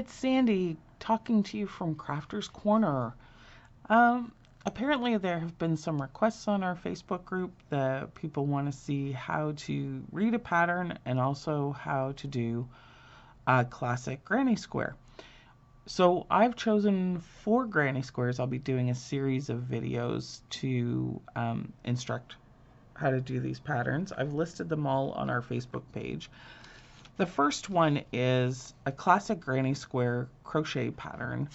it's Sandy talking to you from Crafter's Corner. Um, Apparently there have been some requests on our Facebook group that people want to see how to read a pattern and also how to do a classic granny square. So I've chosen 4 granny squares. I'll be doing a series of videos to instruct how to do these patterns. I've listed them all on our Facebook page. The first one is a classic granny square crochet pattern,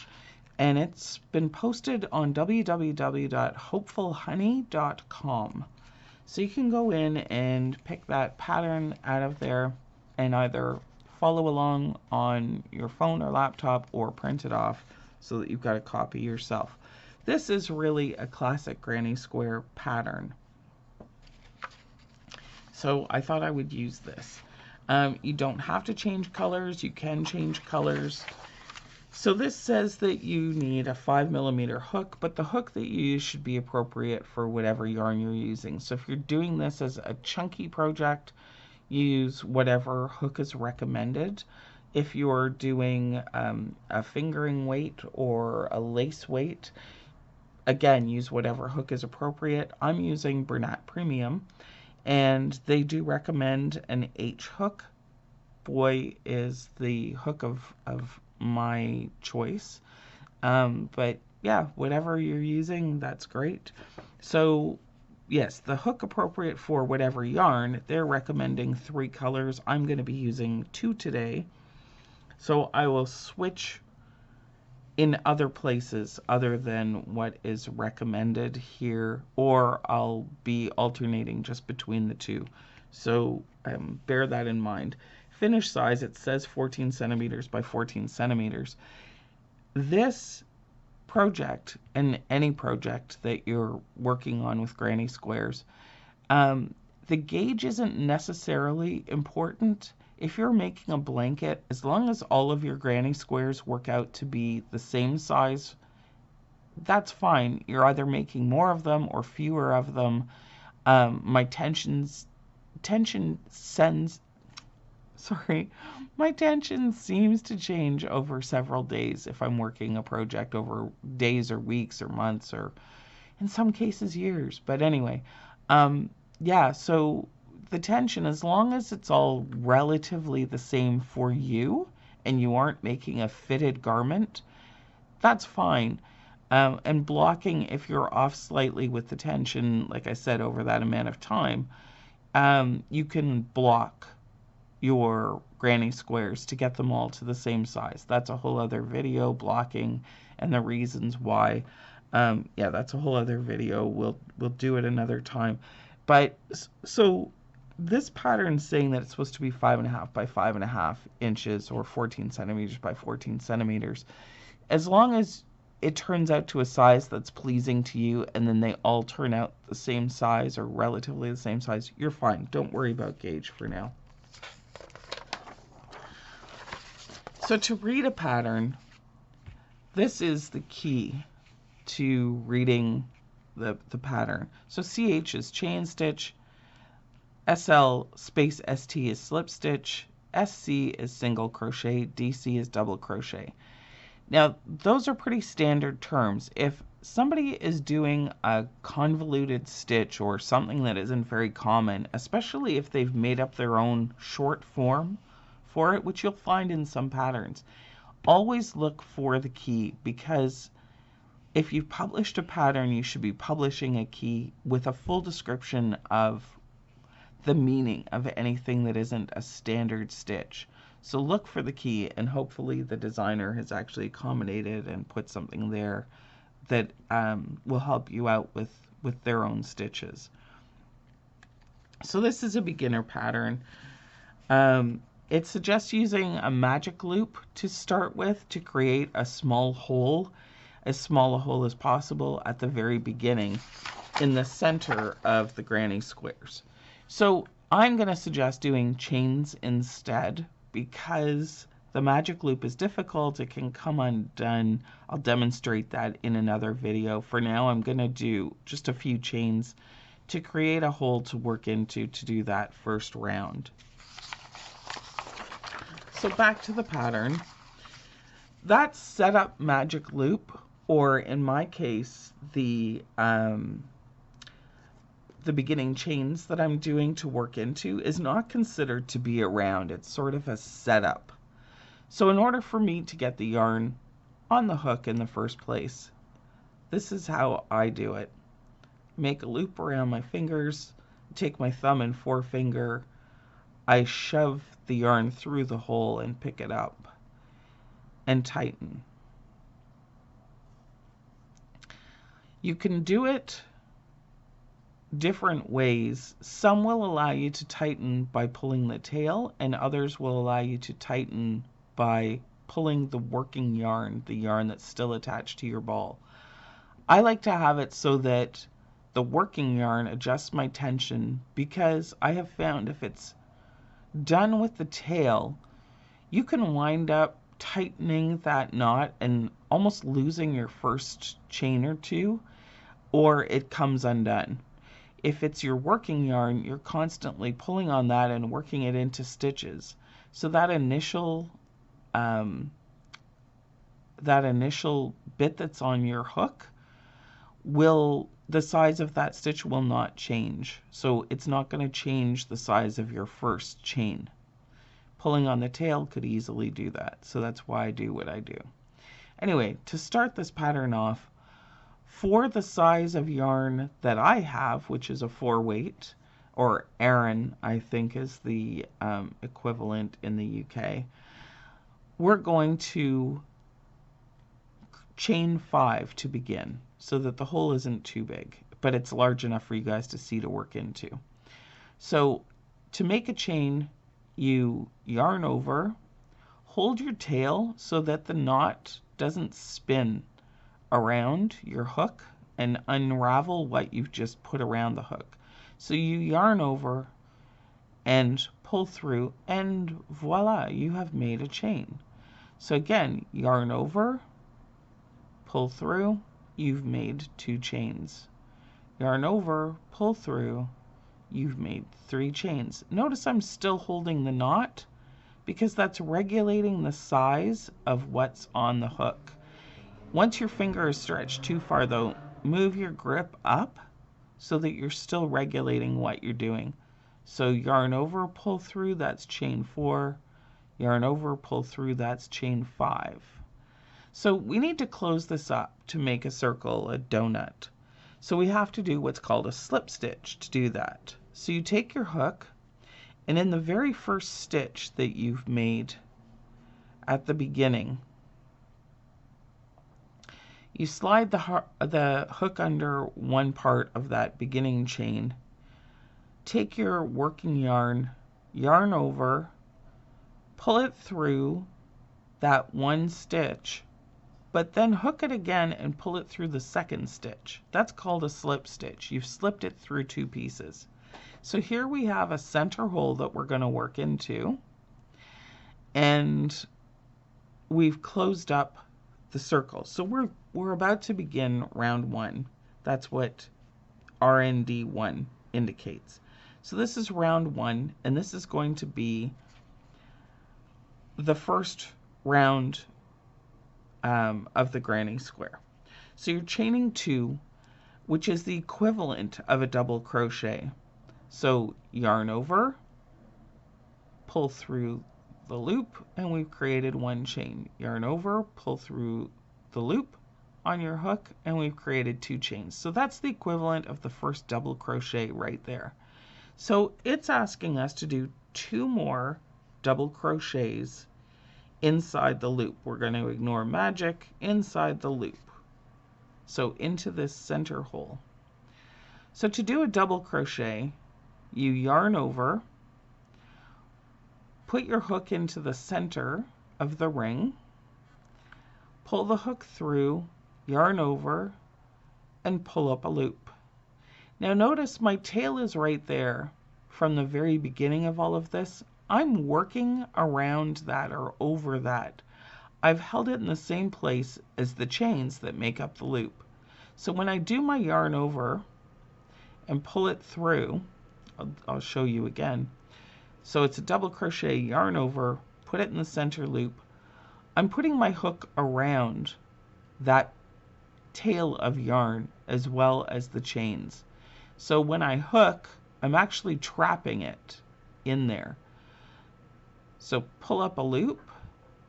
and it's been posted on www.hopefulhoney.com. So you can go in and pick that pattern out of there and either follow along on your phone or laptop or print it off so that you've got a copy yourself. This is really a classic granny square pattern. So I thought I would use this. You don't have to change colors. You can change colors. So this says that you need a 5mm hook, but the hook that you use should be appropriate for whatever yarn you're using. So if you're doing this as a chunky project, use whatever hook is recommended. If you're doing a fingering weight or a lace weight, again, use whatever hook is appropriate. I'm using Bernat Premium, and they do recommend an H hook. Boy is the hook of my choice. But yeah, whatever you're using, that's great. So yes, the hook appropriate for whatever yarn, they're recommending 3 colors. I'm going to be using 2 today. So I will switch in other places other than what is recommended here, or I'll be alternating just between the 2. So bear that in mind. Finish size, it says 14 centimeters by 14 centimeters. This project, and any project that you're working on with granny squares, the gauge isn't necessarily important. If you're making a blanket, as long as all of your granny squares work out to be the same size, that's fine. You're either making more of them or fewer of them. My tension seems to change over several days if I'm working a project over days or weeks or months or in some cases years. But anyway, yeah, so the tension, as long as it's all relatively the same for you and you aren't making a fitted garment, that's fine. And blocking, if you're off slightly with the tension, like I said, over that amount of time, you can block your granny squares to get them all to the same size. That's a whole other video, blocking and the reasons why. Yeah, that's a whole other video. We'll do it another time. But so this pattern is saying that it's supposed to be 5.5 by 5.5 inches or 14 centimeters by 14 centimeters. As long as it turns out to a size that's pleasing to you and then they all turn out the same size or relatively the same size, you're fine. Don't worry about gauge for now. So to read a pattern, this is the key to reading the pattern. So CH is chain stitch, SL space ST is slip stitch, SC is single crochet, DC is double crochet. Now, those are pretty standard terms. If somebody is doing a convoluted stitch or something that isn't very common, especially if they've made up their own short form for it, which you'll find in some patterns, always look for the key, because if you've published a pattern, you should be publishing a key with a full description of the meaning of anything that isn't a standard stitch. So look for the key, and hopefully the designer has actually accommodated and put something there that will help you out with their own stitches. So this is a beginner pattern. It suggests using a magic loop to start with to create a small hole, as small a hole as possible at the very beginning in the center of the granny squares. So I'm going to suggest doing chains instead, because the magic loop is difficult. It can come undone. I'll demonstrate that in another video. For now, I'm going to do just a few chains to create a hole to work into to do that first round. So back to the pattern. that setup magic loop, or in my case, the beginning chains that I'm doing to work into, is not considered to be a round. It's sort of a setup. So in order for me to get the yarn on the hook in the first place, this is how I do it. Make a loop around my fingers, take my thumb and forefinger, I shove the yarn through the hole and pick it up and tighten. You can do it different ways. Some will allow you to tighten by pulling the tail, and others will allow you to tighten by pulling the working yarn, the yarn that's still attached to your ball. I like to have it so that the working yarn adjusts my tension, because I have found if it's done with the tail, you can wind up tightening that knot and almost losing your first chain or two, or it comes undone. If it's your working yarn, you're constantly pulling on that and working it into stitches. So that initial bit that's on your hook, the size of that stitch will not change. So it's not going to change the size of your first chain. Pulling on the tail could easily do that. So that's why I do what I do. Anyway, to start this pattern off, for the size of yarn that I have, which is a 4-weight, or Aran, I think is the equivalent in the UK, we're going to chain 5 to begin, so that the hole isn't too big, but it's large enough for you guys to see to work into. So to make a chain, you yarn over, hold your tail so that the knot doesn't spin around your hook and unravel what you've just put around the hook. So you yarn over and pull through, and voila, you have made a chain. So again, yarn over, pull through, you've made 2 chains. Yarn over, pull through, you've made 3 chains. Notice I'm still holding the knot because that's regulating the size of what's on the hook. Once your finger is stretched too far though, move your grip up so that you're still regulating what you're doing. So yarn over, pull through, that's chain 4. Yarn over, pull through, that's chain 5. So we need to close this up to make a circle, a donut. So we have to do what's called a slip stitch to do that. So you take your hook, and in the very first stitch that you've made at the beginning, you slide the hook under one part of that beginning chain, take your working yarn, yarn over, pull it through that one stitch, but then hook it again and pull it through the second stitch. That's called a slip stitch. You've slipped it through 2 pieces. So here we have a center hole that we're going to work into, and we've closed up the circle. So we're about to begin round 1. That's what RND1 indicates. So this is round 1, and this is going to be the first round of the granny square. So you're chaining 2, which is the equivalent of a double crochet. So yarn over, pull through the loop, and we've created 1 chain. Yarn over, pull through the loop on your hook, and we've created 2 chains. So that's the equivalent of the first double crochet right there. So it's asking us to do 2 more double crochets inside the loop. We're going to ignore magic, inside the loop. So into this center hole. So to do a double crochet, you yarn over, put your hook into the center of the ring, pull the hook through, yarn over, and pull up a loop. Now notice my tail is right there from the very beginning of all of this. I'm working around that or over that. I've held it in the same place as the chains that make up the loop. So when I do my yarn over and pull it through, I'll show you again. So it's a double crochet, yarn over, put it in the center loop. I'm putting my hook around that tail of yarn as well as the chains. So when I hook, I'm actually trapping it in there. So pull up a loop,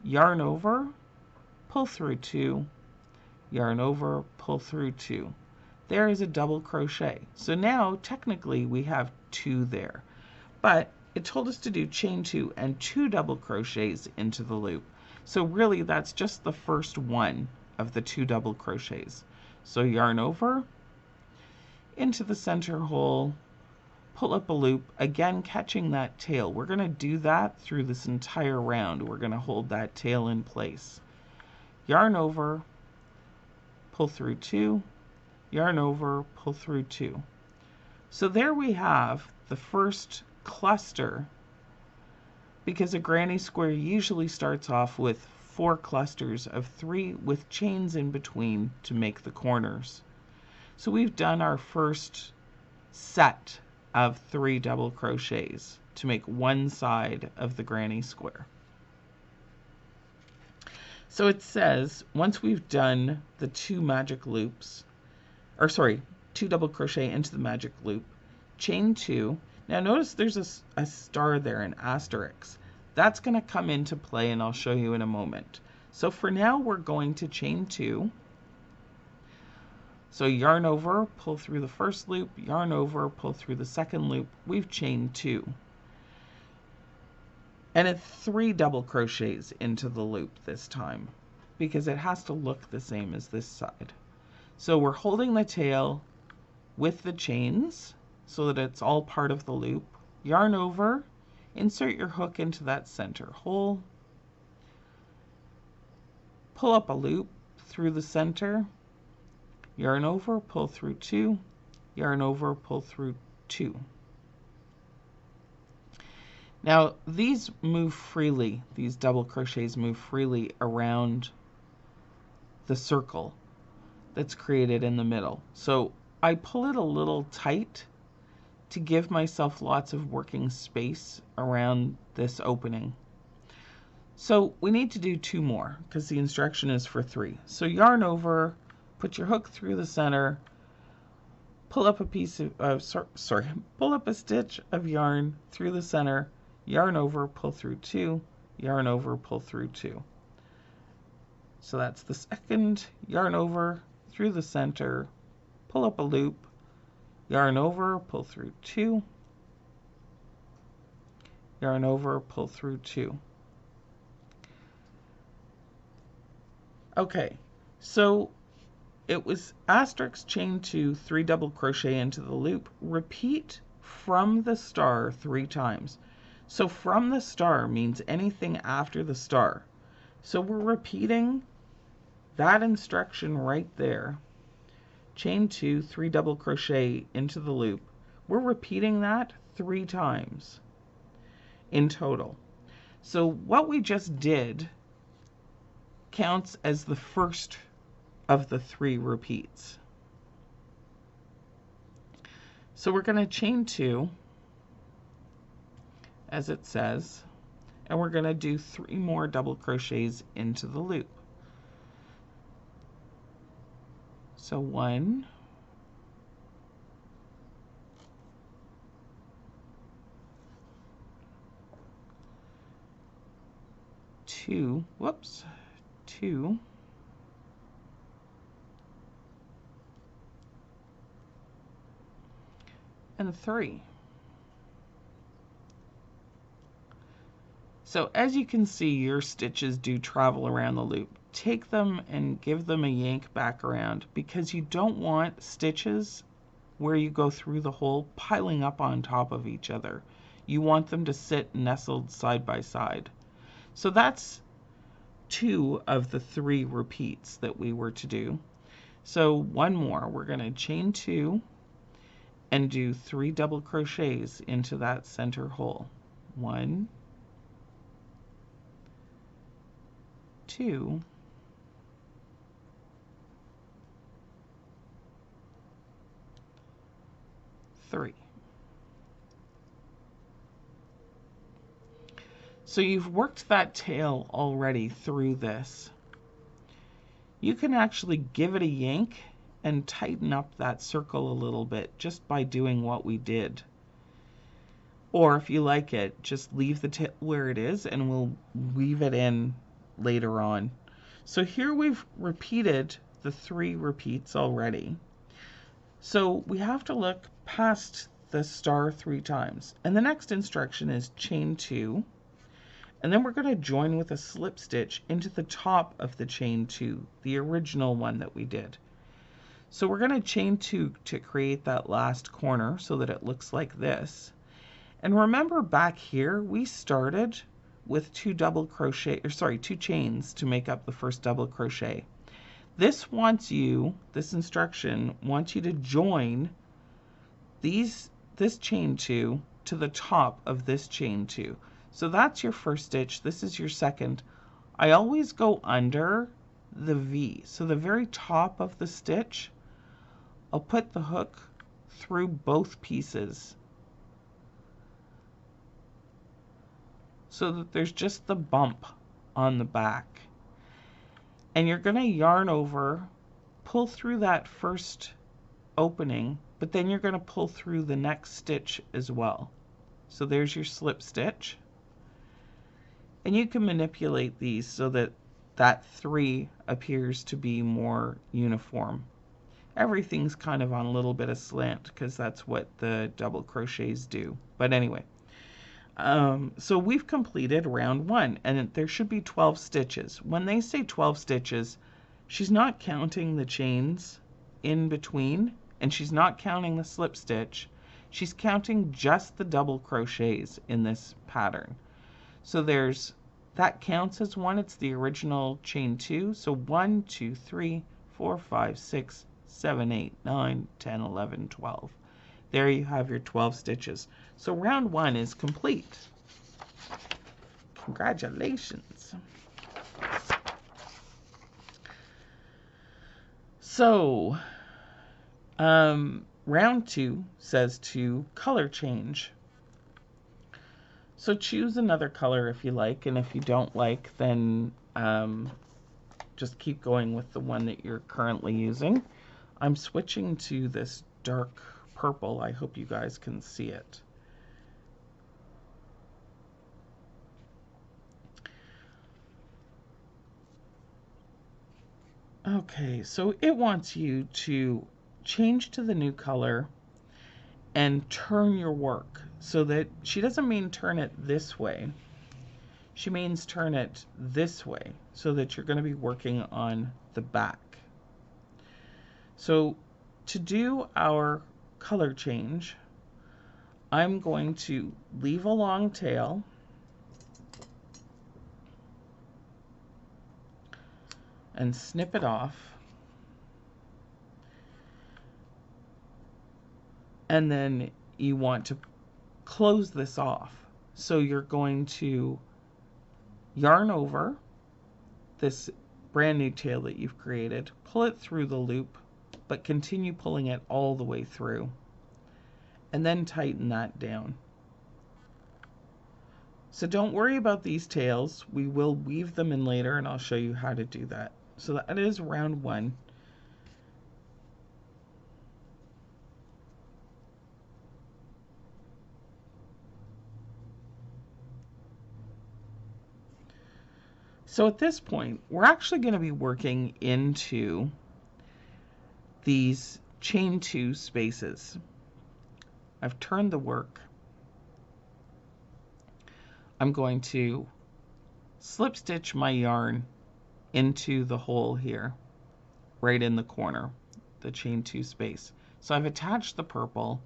yarn over, pull through 2, yarn over, pull through 2. There is a double crochet. So now technically we have 2 there, but it told us to do chain 2 and 2 double crochets into the loop. So really that's just the first one of the 2 double crochets. So yarn over, into the center hole, pull up a loop, again catching that tail. We're going to do that through this entire round. We're going to hold that tail in place. Yarn over, pull through 2, yarn over, pull through 2. So there we have the first cluster, because a granny square usually starts off with 4 clusters of 3 with chains in between to make the corners. So we've done our first set of 3 double crochets to make one side of the granny square. So it says once we've done the 2 magic loops, or sorry, 2 double crochet into the magic loop, chain 2. Now notice there's a star there, an asterisk. That's going to come into play and I'll show you in a moment. So for now we're going to chain 2. So yarn over, pull through the first loop, yarn over, pull through the second loop. We've chained 2. And it's 3 double crochets into the loop this time, because it has to look the same as this side. So we're holding the tail with the chains so that it's all part of the loop. Yarn over, insert your hook into that center hole, pull up a loop through the center, yarn over, pull through 2, yarn over, pull through 2. Now these move freely, these double crochets move freely around the circle that's created in the middle. So I pull it a little tight to give myself lots of working space around this opening. So we need to do 2 more because the instruction is for 3. So yarn over, put your hook through the center, pull up a piece of, pull up a stitch of yarn through the center, yarn over, pull through 2, yarn over, pull through 2. So that's the second, yarn over, through the center, pull up a loop, yarn over, pull through 2, yarn over, pull through 2. Okay, so it was asterisk chain 2, 3 double crochet into the loop, repeat from the star 3 times. So from the star means anything after the star. So we're repeating that instruction right there. Chain 2, 3 double crochet into the loop. We're repeating that 3 times in total. So what we just did counts as the first of the 3 repeats. So we're going to chain 2, as it says, and we're going to do 3 more double crochets into the loop. So 1, 2, whoops, 2, and 3. So as you can see, your stitches do travel around the loop. Take them and give them a yank back around, because you don't want stitches where you go through the hole piling up on top of each other. You want them to sit nestled side by side. So that's 2 of the 3 repeats that we were to do. So 1 more. We're going to chain 2 and do 3 double crochets into that center hole. 1, 2, 3. So you've worked that tail already through this. You can actually give it a yank and tighten up that circle a little bit just by doing what we did. Or if you like it, just leave the tail where it is and we'll weave it in later on. So here we've repeated the 3 repeats already. So we have to look past the star 3 times. And the next instruction is chain 2. And then we're going to join with a slip stitch into the top of the chain 2, the original one that we did. So we're going to chain 2 to create that last corner so that it looks like this. And remember back here, we started with 2 chains to make up the first double crochet. This instruction wants you to join this chain 2 to the top of this chain 2. So that's your first stitch, this is your second. I always go under the V. So the very top of the stitch, I'll put the hook through both pieces so that there's just the bump on the back. And you're going to yarn over, pull through that first opening, but then you're going to pull through the next stitch as well. So there's your slip stitch. And you can manipulate these so that that 3 appears to be more uniform. Everything's kind of on a little bit of slant because that's what the double crochets do. But anyway, so we've completed round 1 and there should be 12 stitches. When they say 12 stitches, she's not counting the chains in between and she's not counting the slip stitch. She's counting just the double crochets in this pattern. So that counts as 1. It's the original chain 2. So 1, 2, 3, 4, 5, 6, 7, 8, 9, 10, 11, 12. There you have your 12 stitches. So round 1 is complete. Congratulations. So round 2 says to color change. So choose another color if you like, and if you don't like, then just keep going with the one that you're currently using. I'm switching to this dark purple. I hope you guys can see it. Okay, so it wants you to change to the new color and turn your work, so that she doesn't mean turn it this way. She means turn it this way, so that you're going to be working on the back. So to do our color change, I'm going to leave a long tail, and snip it off, and then you want to close this off. So you're going to yarn over this brand new tail that you've created, pull it through the loop, but continue pulling it all the way through, and then tighten that down. So don't worry about these tails. We will weave them in later and I'll show you how to do that. So that is round 1. So at this point, we're actually going to be working into these chain 2 spaces. I've turned the work. I'm going to slip stitch my yarn into the hole here, right in the corner, the chain 2 space. So I've attached the purple.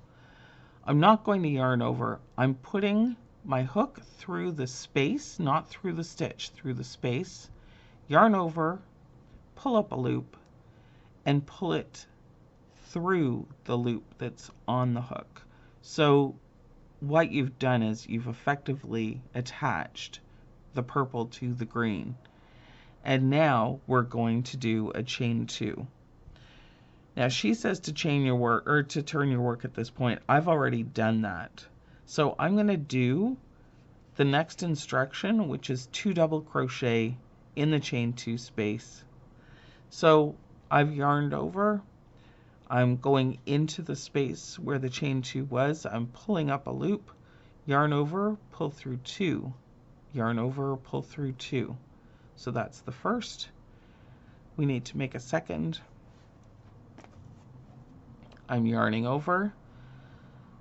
I'm not going to yarn over. I'm putting my hook through the space, not through the stitch, through the space, yarn over, pull up a loop, and pull it through the loop that's on the hook. So what you've done is you've effectively attached the purple to the green. And now we're going to do a chain 2. Now she says to chain your work, or to turn your work at this point. I've already done that. So I'm going to do the next instruction, which is 2 double crochet in the chain 2 space. So I've yarned over, I'm going into the space where the chain 2 was, I'm pulling up a loop, yarn over, pull through 2, yarn over, pull through 2. So that's the first. We need to make a second. I'm yarning over,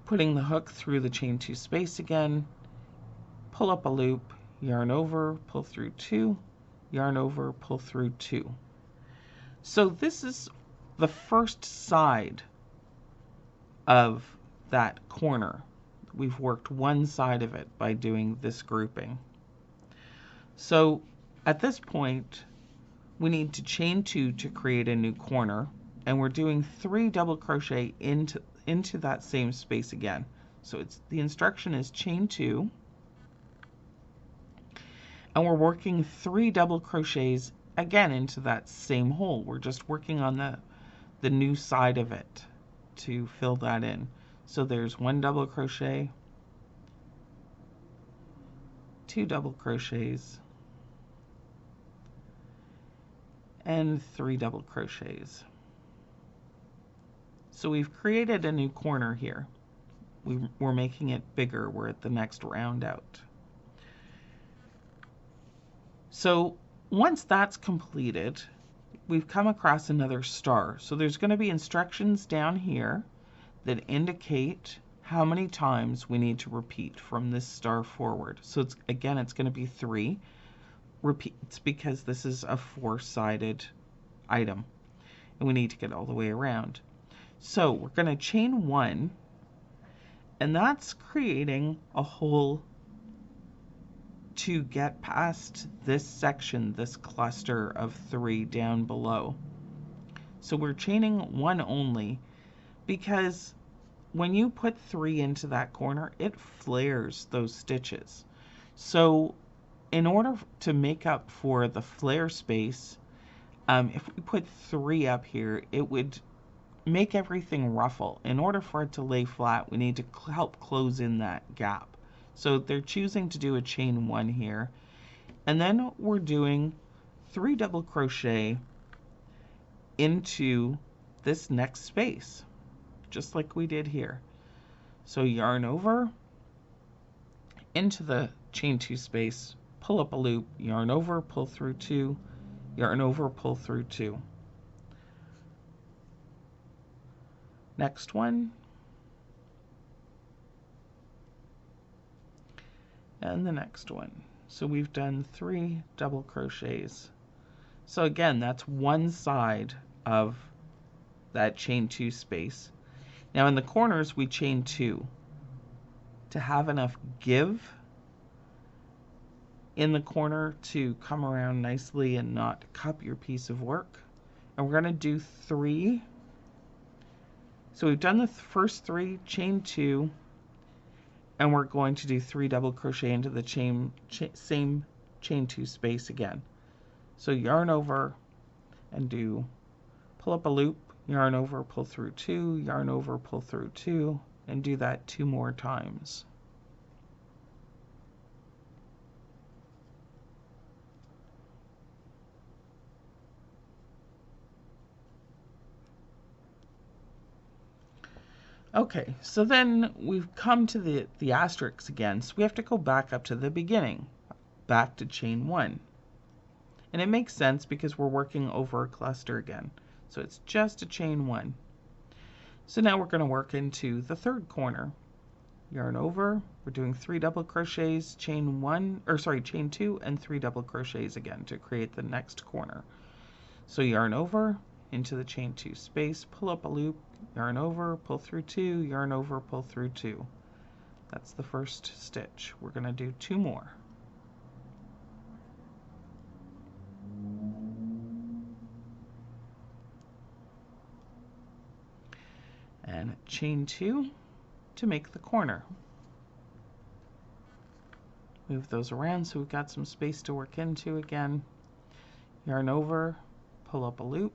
putting the hook through the chain 2 space again, pull up a loop, yarn over, pull through 2, yarn over, pull through 2. So this is the first side of that corner. We've worked one side of it by doing this grouping. So at this point, we need to chain 2 to create a new corner, and we're doing 3 double crochet into that same space again. So the instruction is chain 2, and we're working 3 double crochets again into that same hole. We're just working on the new side of it to fill that in. So there's 1 double crochet, 2 double crochets, and 3 double crochets. So we've created a new corner here. We're making it bigger. We're at the next round out. So once that's completed, we've come across another star. So there's going to be instructions down here that indicate how many times we need to repeat from this star forward. So it's going to be 3 repeats because this is a 4-sided item and we need to get all the way around. So we're going to chain 1, and that's creating a hole to get past this section, this cluster of 3 down below. So we're chaining 1 only because when you put 3 into that corner, it flares those stitches. So in order to make up for the flare space, if we put 3 up here, it would make everything ruffle. In order for it to lay flat, we need to help close in that gap. So they're choosing to do a chain 1 here. And then we're doing 3 double crochet into this next space, just like we did here. So yarn over into the chain 2 space, pull up a loop, yarn over, pull through 2, yarn over, pull through 2. Next one. And the next one. So we've done 3 double crochets. So again, that's one side of that chain 2 space. Now in the corners, we chain 2 to have enough give in the corner to come around nicely and not cup your piece of work. And we're going to do 3. So we've done the first 3, chain 2, and we're going to do 3 double crochet into the same chain 2 space again. So yarn over and pull up a loop, yarn over, pull through 2, yarn over, pull through 2, and do that 2 more times. Okay, so then we've come to the asterisks again, so we have to go back up to the beginning, back to chain 1. And it makes sense because we're working over a cluster again. So it's just a chain 1. So now we're going to work into the 3rd corner. Yarn over, we're doing 3 double crochets, chain 2, and 3 double crochets again to create the next corner. So yarn over into the chain 2 space, pull up a loop, yarn over, pull through 2, yarn over, pull through 2. That's the first stitch. We're going to do 2 more. And chain 2 to make the corner. Move those around so we've got some space to work into again. Yarn over, pull up a loop,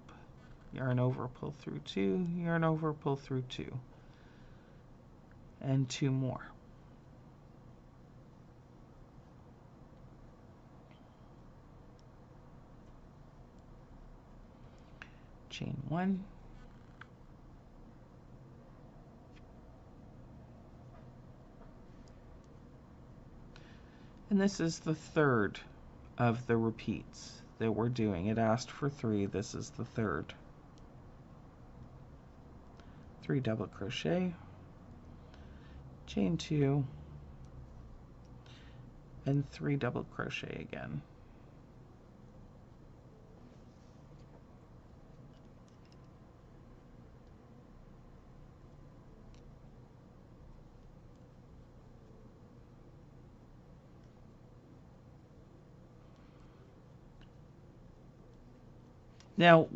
yarn over, pull through 2, yarn over, pull through 2, and 2 more. chain 1, and this is the third of the repeats that we're doing. It asked for 3, this is the third. 3 double crochet, chain 2, and 3 double crochet again. Now,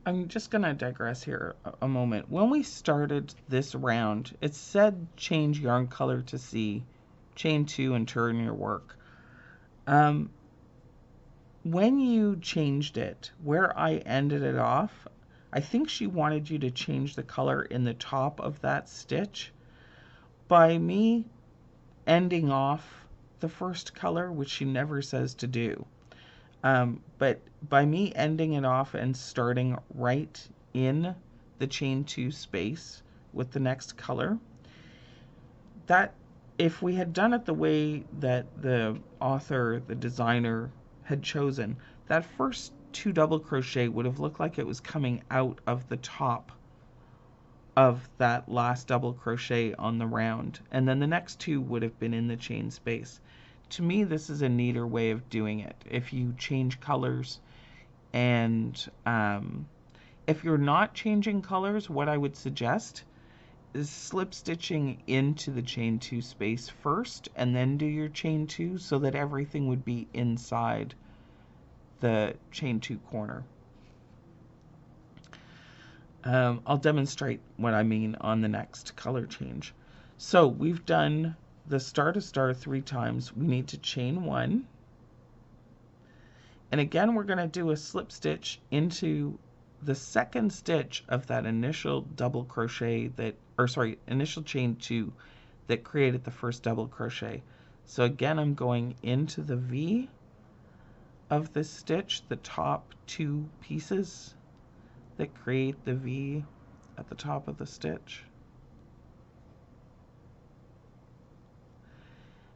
I'm just going to digress here a moment. When we started this round, it said change yarn color to C, chain 2, and turn your work. When you changed it, where I ended it off, I think she wanted you to change the color in the top of that stitch. By me ending off the first color, which she never says to do, but by me ending it off and starting right in the chain 2 space with the next color, that if we had done it the way that the author, the designer, had chosen, that first 2 double crochet would have looked like it was coming out of the top of that last double crochet on the round, and then the next 2 would have been in the chain space. To me, this is a neater way of doing it. If you change colors, and if you're not changing colors, what I would suggest is slip stitching into the chain 2 space first and then do your chain 2 so that everything would be inside the chain 2 corner. I'll demonstrate what I mean on the next color change. So we've done the star to star 3 times. We need to chain 1, and again we're going to do a slip stitch into the second stitch of that initial double crochet that, or sorry, initial chain 2 that created the first double crochet. So again, I'm going into the V of this stitch, the top 2 pieces that create the V at the top of the stitch.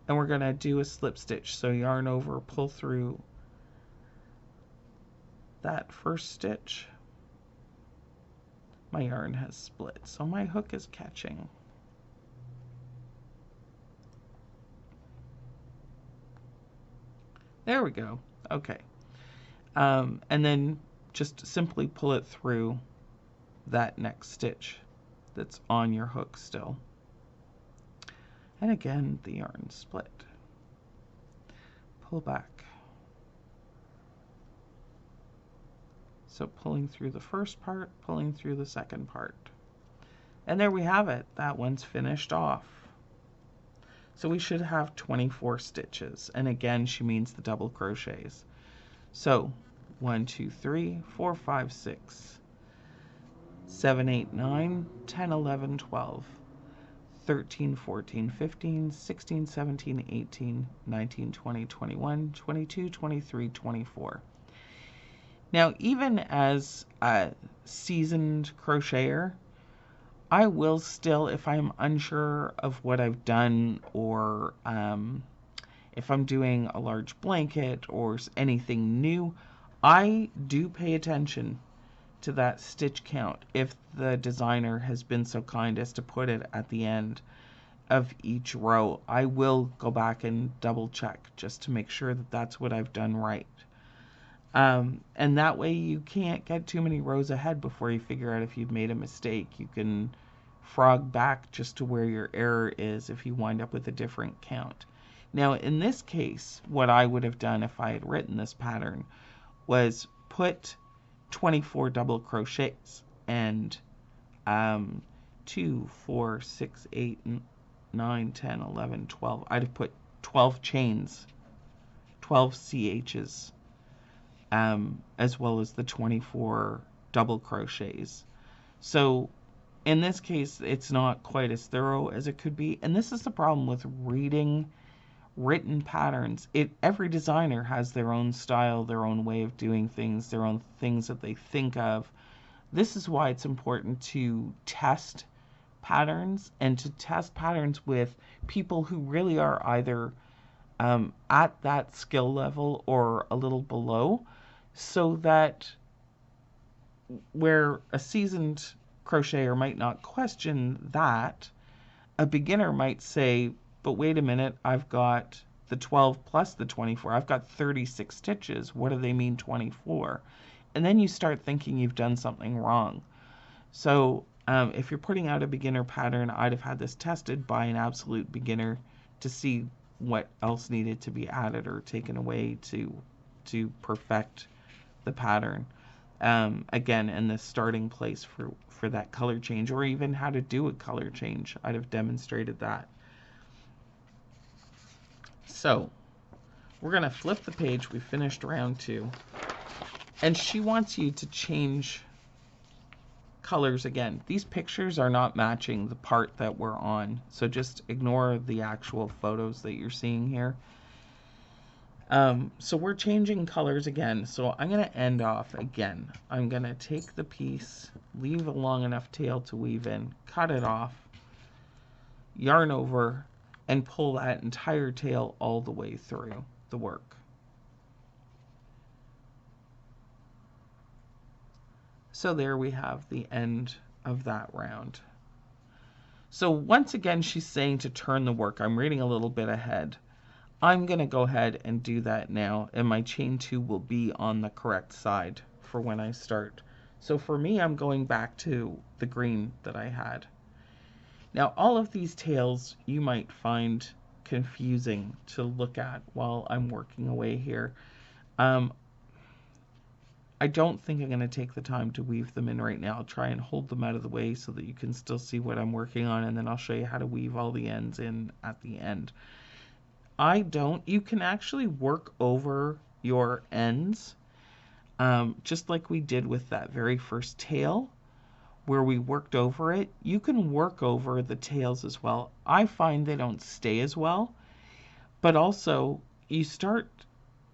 And we're going to do a slip stitch. So yarn over, pull through that first stitch. My yarn has split, so my hook is catching. There we go. Okay. And then just simply pull it through that next stitch that's on your hook still. And again, the yarn split. Pull back. So pulling through the first part, pulling through the second part. And there we have it. That one's finished off. So we should have 24 stitches. And again, she means the double crochets. So 1, 2, 3, 4, 5, 6, 7, 8, 9, 10, 11, 12, 13, 14, 15, 16, 17, 18, 19, 20, 21, 22, 23, 24. Now, even as a seasoned crocheter, I will still, if I'm unsure of what I've done, or if I'm doing a large blanket or anything new, I do pay attention to that stitch count if the designer has been so kind as to put it at the end of each row. I will go back and double check just to make sure that that's what I've done right. And that way you can't get too many rows ahead before you figure out if you've made a mistake. You can frog back just to where your error is if you wind up with a different count. Now in this case, what I would have done if I had written this pattern was put 24 double crochets and 2, 4, 6, 8, 9, 10, 11, 12. I'd have put 12 chains, 12 CHs, as well as the 24 double crochets. So in this case, it's not quite as thorough as it could be. And this is the problem with reading written patterns. Every designer has their own style, their own way of doing things, their own things that they think of. This is why it's important to test patterns, and to test patterns with people who really are either at that skill level or a little below, so that where a seasoned crocheter might not question that, a beginner might say, but wait a minute, I've got the 12 plus the 24. I've got 36 stitches. What do they mean 24? And then you start thinking you've done something wrong. So if you're putting out a beginner pattern, I'd have had this tested by an absolute beginner to see what else needed to be added or taken away to perfect the pattern. Again, in the starting place for that color change, or even how to do a color change, I'd have demonstrated that. So we're going to flip the page. We finished round 2. And she wants you to change colors again. These pictures are not matching the part that we're on, so just ignore the actual photos that you're seeing here. So we're changing colors again. So I'm going to end off again. I'm going to take the piece, leave a long enough tail to weave in, cut it off, yarn over, and pull that entire tail all the way through the work. So there we have the end of that round. So once again, she's saying to turn the work. I'm reading a little bit ahead. I'm going to go ahead and do that now, and my chain 2 will be on the correct side for when I start. So for me, I'm going back to the green that I had. Now, all of these tails you might find confusing to look at while I'm working away here. I don't think I'm going to take the time to weave them in right now. I'll try and hold them out of the way so that you can still see what I'm working on, and then I'll show you how to weave all the ends in at the end. You can actually work over your ends, just like we did with that very first tail where we worked over it. You can work over the tails as well. I find they don't stay as well, but also you start,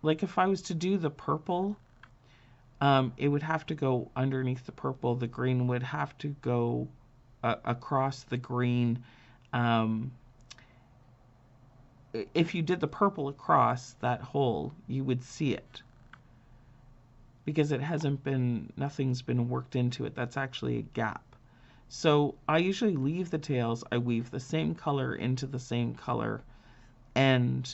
like if I was to do the purple, it would have to go underneath the purple. The green would have to go across the green. If you did the purple across that hole, you would see it, because nothing's been worked into it. That's actually a gap. So I usually leave the tails, I weave the same color into the same color, and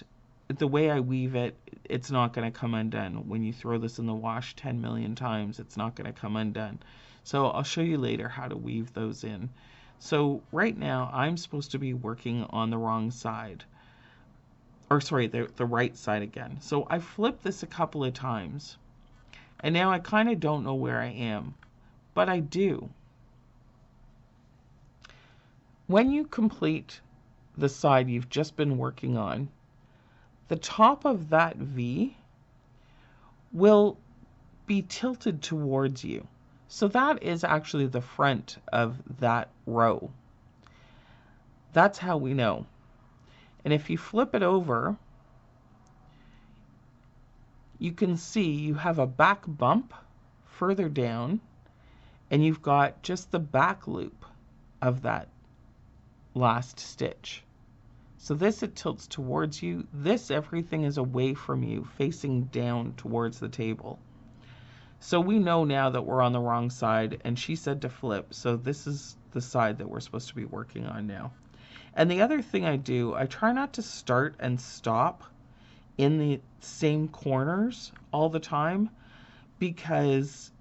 the way I weave it, it's not going to come undone. When you throw this in the wash 10 million times, it's not going to come undone. So I'll show you later how to weave those in. So right now, I'm supposed to be working on the wrong side. Or sorry, the right side again. So I flipped this a couple of times, and now I kind of don't know where I am, but I do. When you complete the side you've just been working on, the top of that V will be tilted towards you. So that is actually the front of that row. That's how we know. And if you flip it over, you can see you have a back bump further down, and you've got just the back loop of that last stitch. So this, it tilts towards you. This, everything is away from you, facing down towards the table. So we know now that we're on the wrong side, and she said to flip, so this is the side that we're supposed to be working on now. And the other thing I do, I try not to start and stop in the same corners all the time, because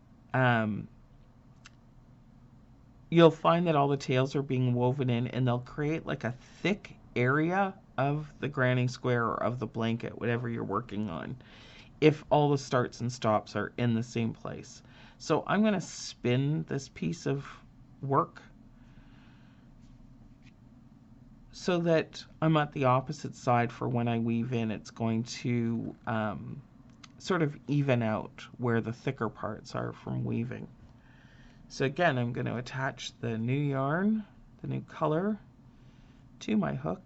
you'll find that all the tails are being woven in, and they'll create like a thick area of the granny square or of the blanket, whatever you're working on, if all the starts and stops are in the same place. So I'm going to spin this piece of work so that I'm at the opposite side for when I weave in. It's going to sort of even out where the thicker parts are from weaving. So again, I'm going to attach the new yarn, the new color, to my hook,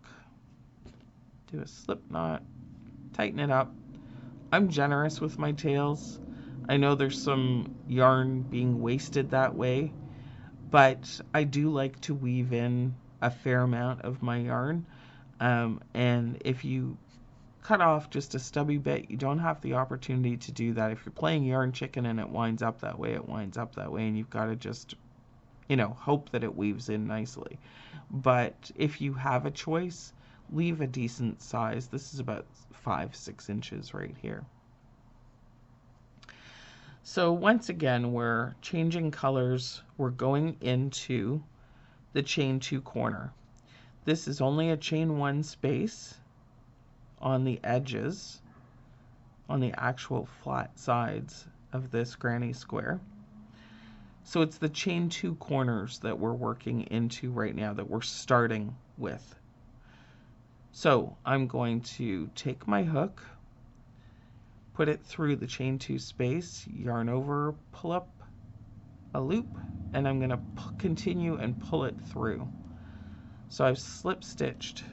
do a slip knot, tighten it up. I'm generous with my tails. I know there's some yarn being wasted that way, but I do like to weave in a fair amount of my yarn. And if you cut off just a stubby bit, you don't have the opportunity to do that. If you're playing yarn chicken and it winds up that way, it winds up that way, and you've got to just, hope that it weaves in nicely. But if you have a choice, leave a decent size. This is about 5-6 inches right here. So once again, we're changing colors. We're going into the chain 2 corner. This is only a chain 1 space on the edges, on the actual flat sides of this granny square. So it's the chain 2 corners that we're working into right now, that we're starting with. So I'm going to take my hook, put it through the chain 2 space, yarn over, pull up a loop, and I'm going to continue and pull it through. So I've slip stitched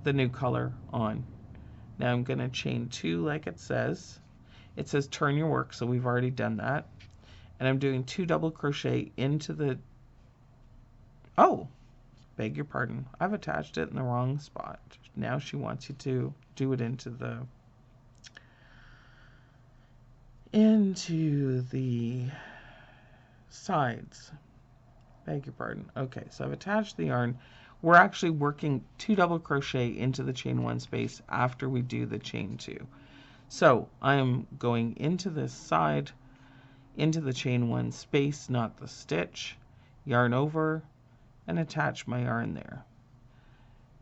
the new color on. Now I'm going to chain 2 like it says. It says turn your work, so we've already done that. And I'm doing 2 double crochet into the, oh, beg your pardon, I've attached it in the wrong spot. Now she wants you to do it into the sides. Beg your pardon. Okay, so I've attached the yarn. We're actually working 2 double crochet into the chain 1 space after we do the chain 2. So I'm going into this side, into the chain 1 space, not the stitch, yarn over, and attach my yarn there.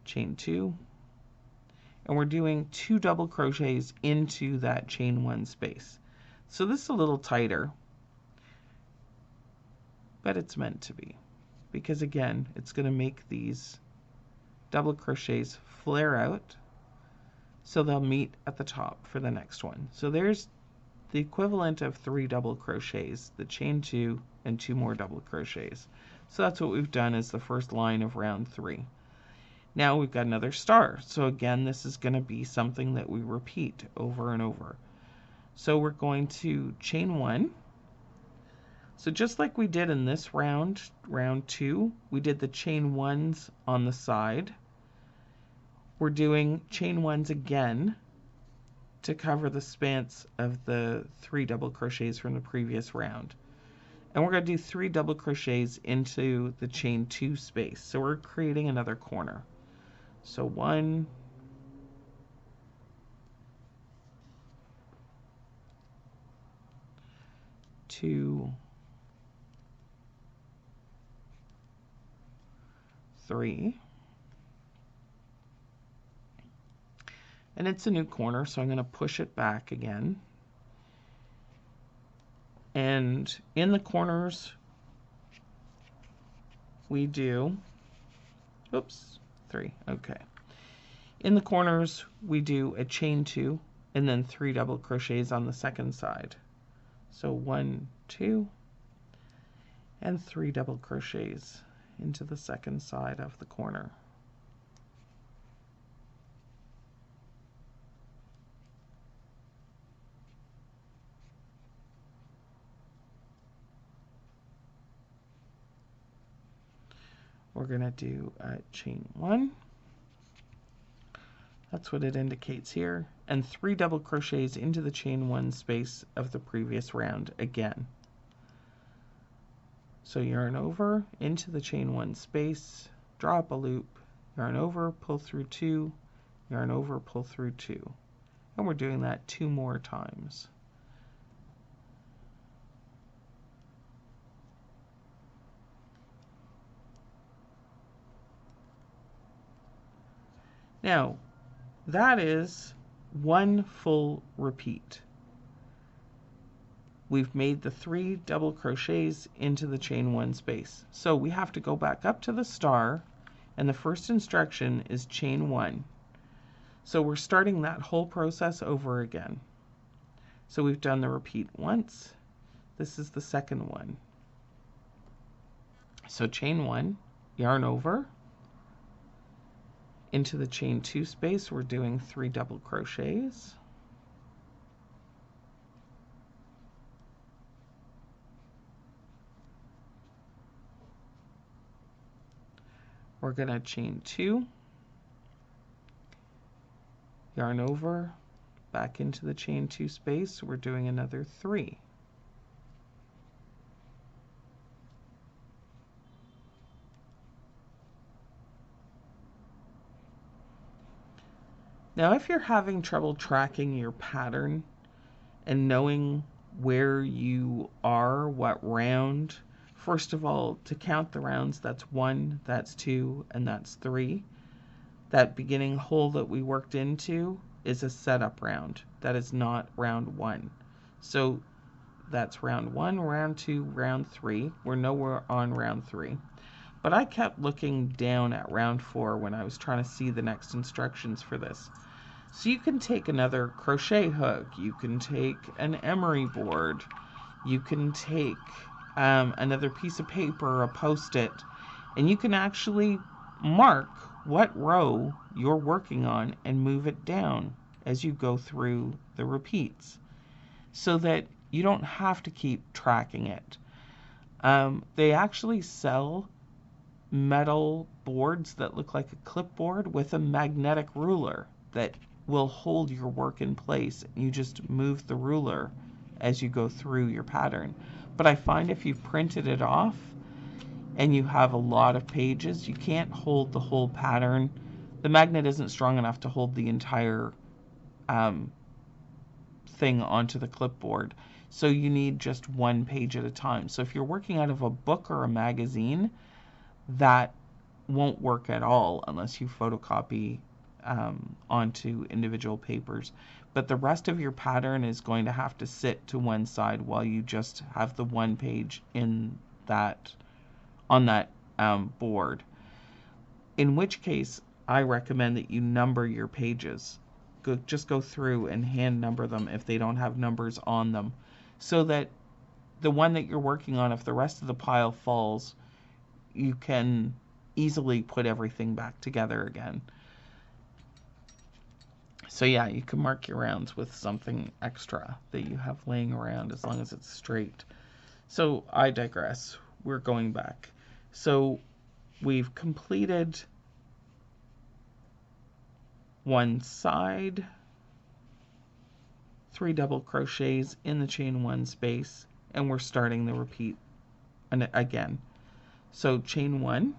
Chain 2, and we're doing 2 double crochets into that chain 1 space. So this is a little tighter, but it's meant to be, because again, it's going to make these double crochets flare out, so they'll meet at the top for the next one. So there's the equivalent of 3 double crochets, the chain 2 and 2 more double crochets. So that's what we've done as the first line of round 3. Now we've got another star. So again, this is going to be something that we repeat over and over. So we're going to chain 1. So just like we did in this round, round 2, we did the chain 1s on the side. We're doing chain 1s again to cover the spans of the 3 double crochets from the previous round. And we're going to do 3 double crochets into the chain 2 space. So we're creating another corner. So 1, 2, 3. And it's a new corner, so I'm going to push it back again. And in the corners, we do, oops, 3, okay. In the corners, we do a chain 2 and then 3 double crochets on the second side. So 1, 2, and 3 double crochets into the second side of the corner. We're going to do a chain 1. That's what it indicates here. And 3 double crochets into the chain 1 space of the previous round again. So yarn over into the chain 1 space, drop a loop, yarn over, pull through 2, yarn over, pull through 2. And we're doing that 2 more times. Now, that is 1 full repeat. We've made the 3 double crochets into the chain 1 space. So we have to go back up to the star, and the first instruction is chain 1. So we're starting that whole process over again. So we've done the repeat once. This is the second one. So chain 1, yarn over, Into the chain 2 space, we're doing 3 double crochets. We're going to chain 2, yarn over, back into the chain 2 space, we're doing another 3. Now if you're having trouble tracking your pattern and knowing where you are, what round, first of all, to count the rounds, that's 1, that's 2, and that's 3. That beginning hole that we worked into is a setup round. That is not round 1. So that's round 1, round 2, round 3. We're nowhere on round 3. But I kept looking down at round 4 when I was trying to see the next instructions for this. So you can take another crochet hook, you can take an emery board, you can take another piece of paper, a post-it, and you can actually mark what row you're working on and move it down as you go through the repeats so that you don't have to keep tracking it. They actually sell metal boards that look like a clipboard with a magnetic ruler that will hold your work in place. You just move the ruler as you go through your pattern. But I find if you've printed it off and you have a lot of pages, you can't hold the whole pattern. The magnet isn't strong enough to hold the entire thing onto the clipboard. So you need just one page at a time. So if you're working out of a book or a magazine, that won't work at all unless you photocopy onto individual papers. But the rest of your pattern is going to have to sit to one side while you just have the one page in that on that board. In which case, I recommend that you number your pages. Just go through and hand number them if they don't have numbers on them, so that the one that you're working on, if the rest of the pile falls, you can easily put everything back together again. So yeah, you can mark your rounds with something extra that you have laying around as long as it's straight. So I digress. We're going back. So we've completed one side, 3 double crochets in the chain 1 space, and we're starting the repeat again. So chain 1,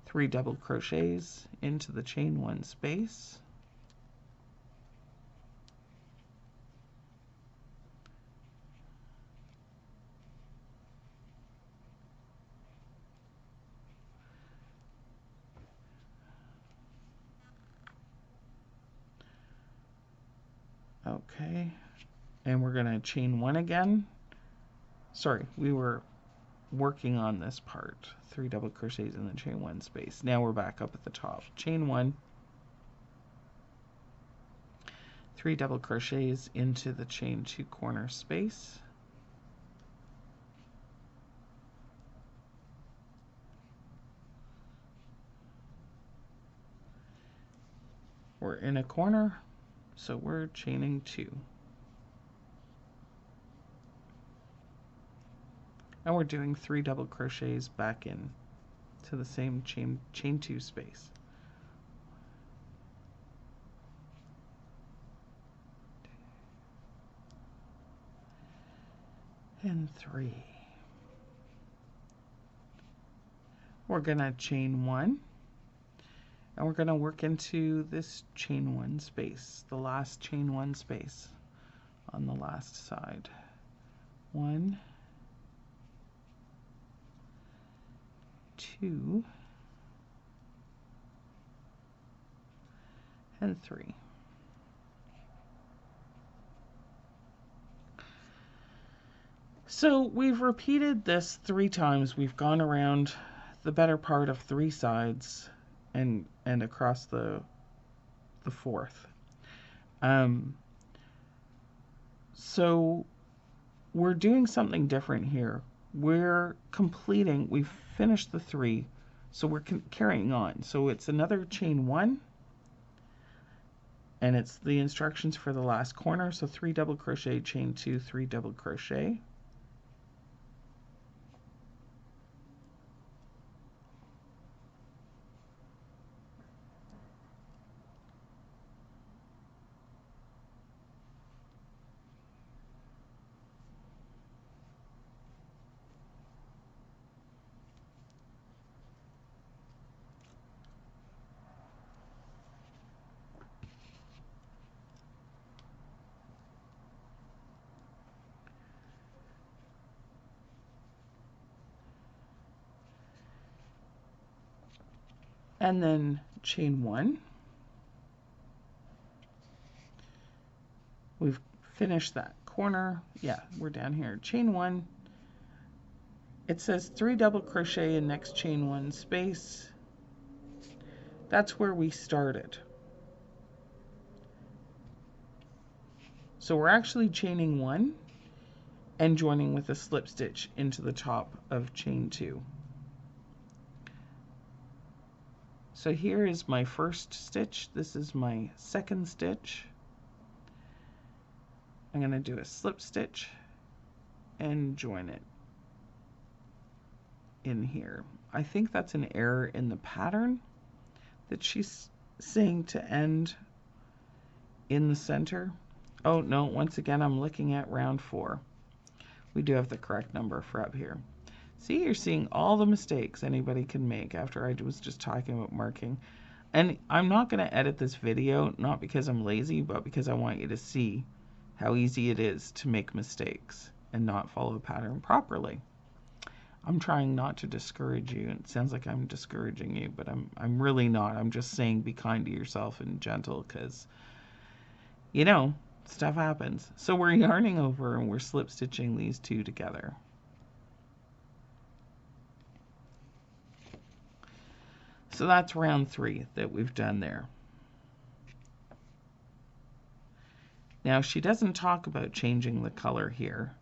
3 double crochets into the chain 1 space, okay, and we're going to chain 1 again. Sorry, we were working on this part. 3 double crochets in the chain 1 space. Now we're back up at the top. Chain 1, 3 double crochets into the chain 2 corner space, we're in a corner, so we're chaining 2. And we're doing 3 double crochets back in to the same chain 2 space. And 3. We're going to chain 1, and we're going to work into this chain 1 space, the last chain 1 space on the last side. 1, 2, and 3. So we've repeated this 3 times. We've gone around the better part of 3 sides and across the fourth. So we're doing something different here. We've finished the 3. So we're carrying on. So it's another chain 1, and it's the instructions for the last corner. So 3 double crochet, chain 2, 3 double crochet. And then chain 1. We've finished that corner. Yeah, we're down here. Chain 1. It says 3 double crochet in next chain 1 space. That's where we started. So we're actually chaining 1 and joining with a slip stitch into the top of chain 2. So here is my first stitch. This is my second stitch. I'm going to do a slip stitch and join it in here. I think that's an error in the pattern that she's saying to end in the center. Oh no, once again I'm looking at round 4. We do have the correct number for up here. See, you're seeing all the mistakes anybody can make after I was just talking about marking. And I'm not going to edit this video, not because I'm lazy, but because I want you to see how easy it is to make mistakes and not follow a pattern properly. I'm trying not to discourage you. It sounds like I'm discouraging you, but I'm really not. I'm just saying be kind to yourself and gentle, because, you know, stuff happens. So we're yarning over and we're slip stitching these two together. So that's round 3 that we've done there. Now she doesn't talk about changing the color here.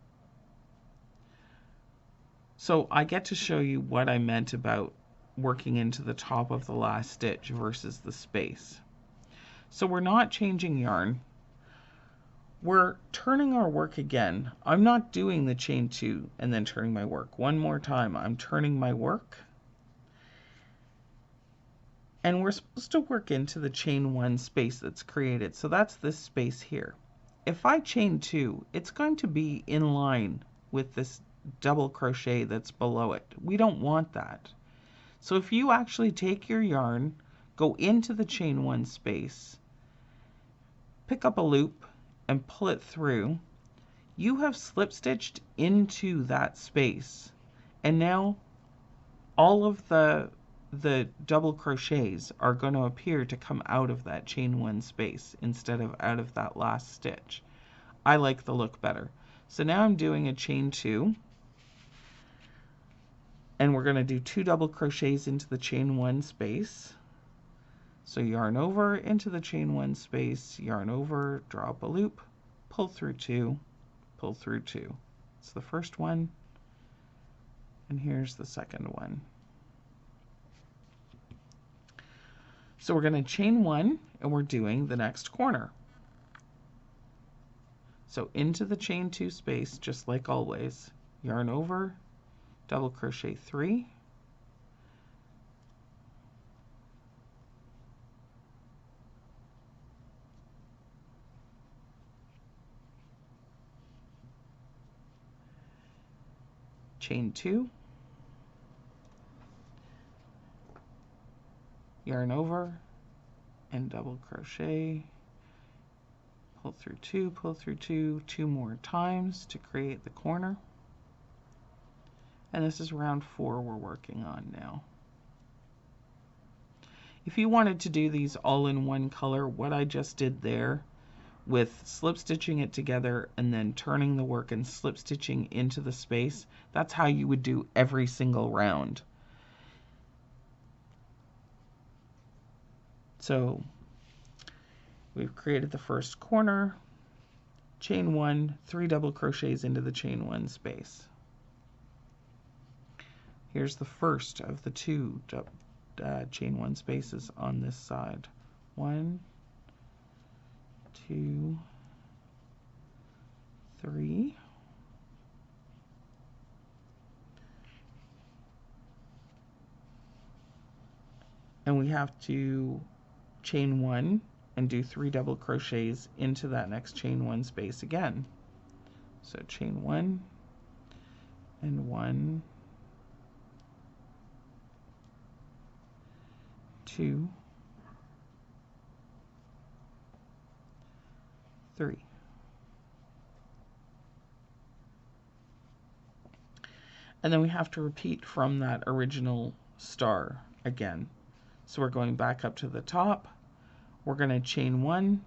So I get to show you what I meant about working into the top of the last stitch versus the space. So we're not changing yarn. We're turning our work again. I'm not doing the chain 2 and then turning my work. One more time, I'm turning my work. And we're supposed to work into the chain 1 space that's created. So that's this space here. If I chain 2, it's going to be in line with this double crochet that's below it. We don't want that. So if you actually take your yarn, go into the chain 1 space, pick up a loop and pull it through, you have slip stitched into that space. And now all of the double crochets are going to appear to come out of that chain 1 space instead of out of that last stitch. I like the look better. So now I'm doing a chain 2, and we're going to do 2 double crochets into the chain 1 space. So yarn over into the chain 1 space, yarn over, draw up a loop, pull through 2, pull through 2. It's the first one, and here's the second one. So we're going to chain 1, and we're doing the next corner. So into the chain 2 space, just like always, yarn over, double crochet 3, chain 2, yarn over, and double crochet, pull through 2, pull through 2, 2 more times to create the corner. And this is round 4 we're working on now. If you wanted to do these all in one color, what I just did there with slip stitching it together and then turning the work and slip stitching into the space, that's how you would do every single round. So we've created the first corner, chain 1, 3 double crochets into the chain 1 space. Here's the first of the two chain one spaces on this side. 1, 2, 3. And we have to chain 1 and do 3 double crochets into that next chain 1 space again. So chain 1 and 1, 2, 3. And then we have to repeat from that original star again. So we're going back up to the top, we're going to chain 1,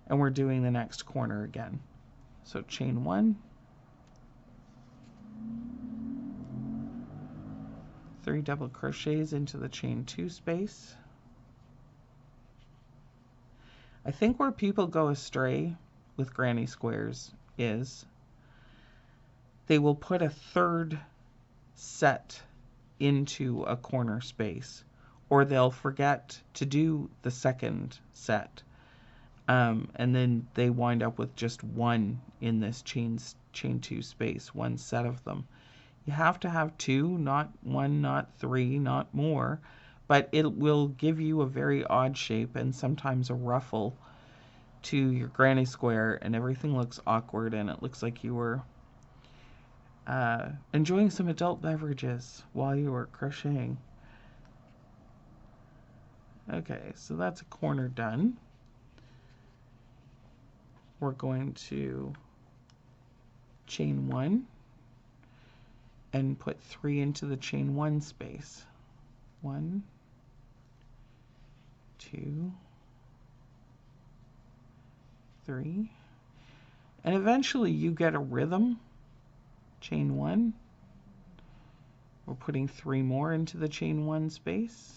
and we're doing the next corner again. So chain 1, 3 double crochets into the chain 2 space. I think where people go astray with granny squares is they will put a third set into a corner space, or they'll forget to do the second set, and then they wind up with just one in this chain 2 space, one set of them. You have to have 2, not 1, not 3, not more, but it will give you a very odd shape and sometimes a ruffle to your granny square, and everything looks awkward, and it looks like you were enjoying some adult beverages while you were crocheting. Okay, so that's a corner done. We're going to chain 1 and put 3 into the chain 1 space. 1, 2, 3. And eventually you get a rhythm. Chain 1. We're putting 3 more into the chain 1 space.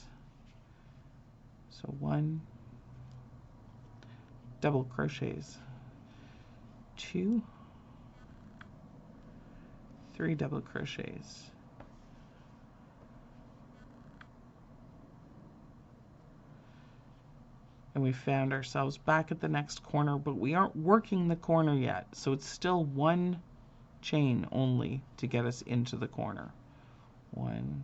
So 1, double crochets, 2, 3 double crochets, and we found ourselves back at the next corner, but we aren't working the corner yet, so it's still 1 chain only to get us into the corner. 1.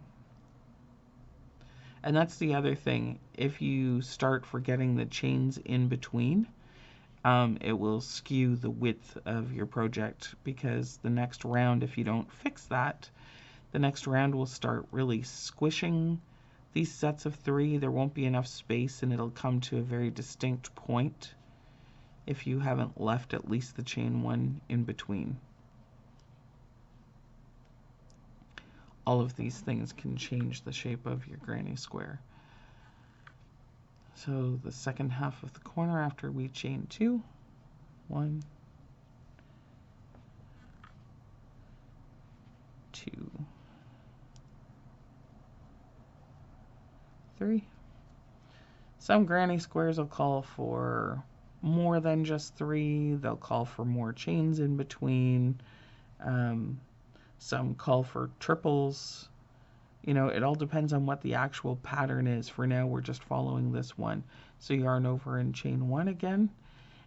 And that's the other thing. If you start forgetting the chains in between, it will skew the width of your project, because the next round, if you don't fix that, the next round will start really squishing these sets of 3. There won't be enough space, and it'll come to a very distinct point if you haven't left at least the chain 1 in between. All of these things can change the shape of your granny square. So the second half of the corner after we chain 2, 1, 2, 3. Some granny squares will call for more than just 3. They'll call for more chains in between. Some call for triples. You know, it all depends on what the actual pattern is. For now, we're just following this one. So yarn over and chain 1 again,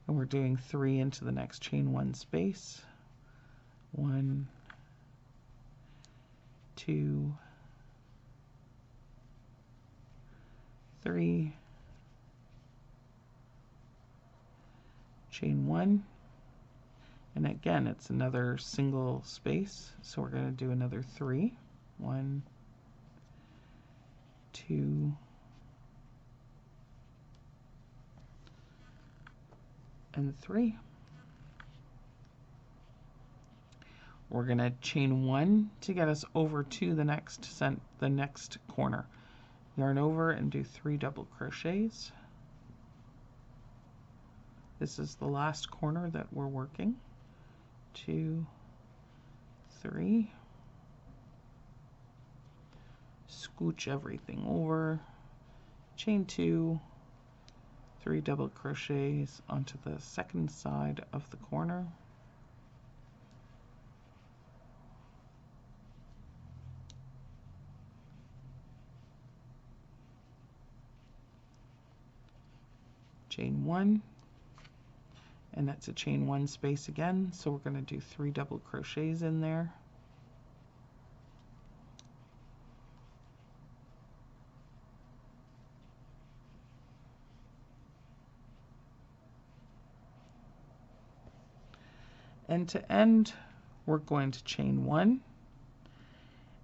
and we're doing 3 into the next chain 1 space. 1, 2, 3, chain 1, and again it's another single space, so we're going to do another 3. 1, 2, and 3. We're going to chain 1 to get us over to the next corner. Yarn over and do 3 double crochets. This is the last corner that we're working. 2, 3. Scooch everything over. Chain 2, 3 double crochets onto the second side of the corner. chain 1, and that's a chain 1 space again, so we're going to do 3 double crochets in there. And to end, we're going to chain 1,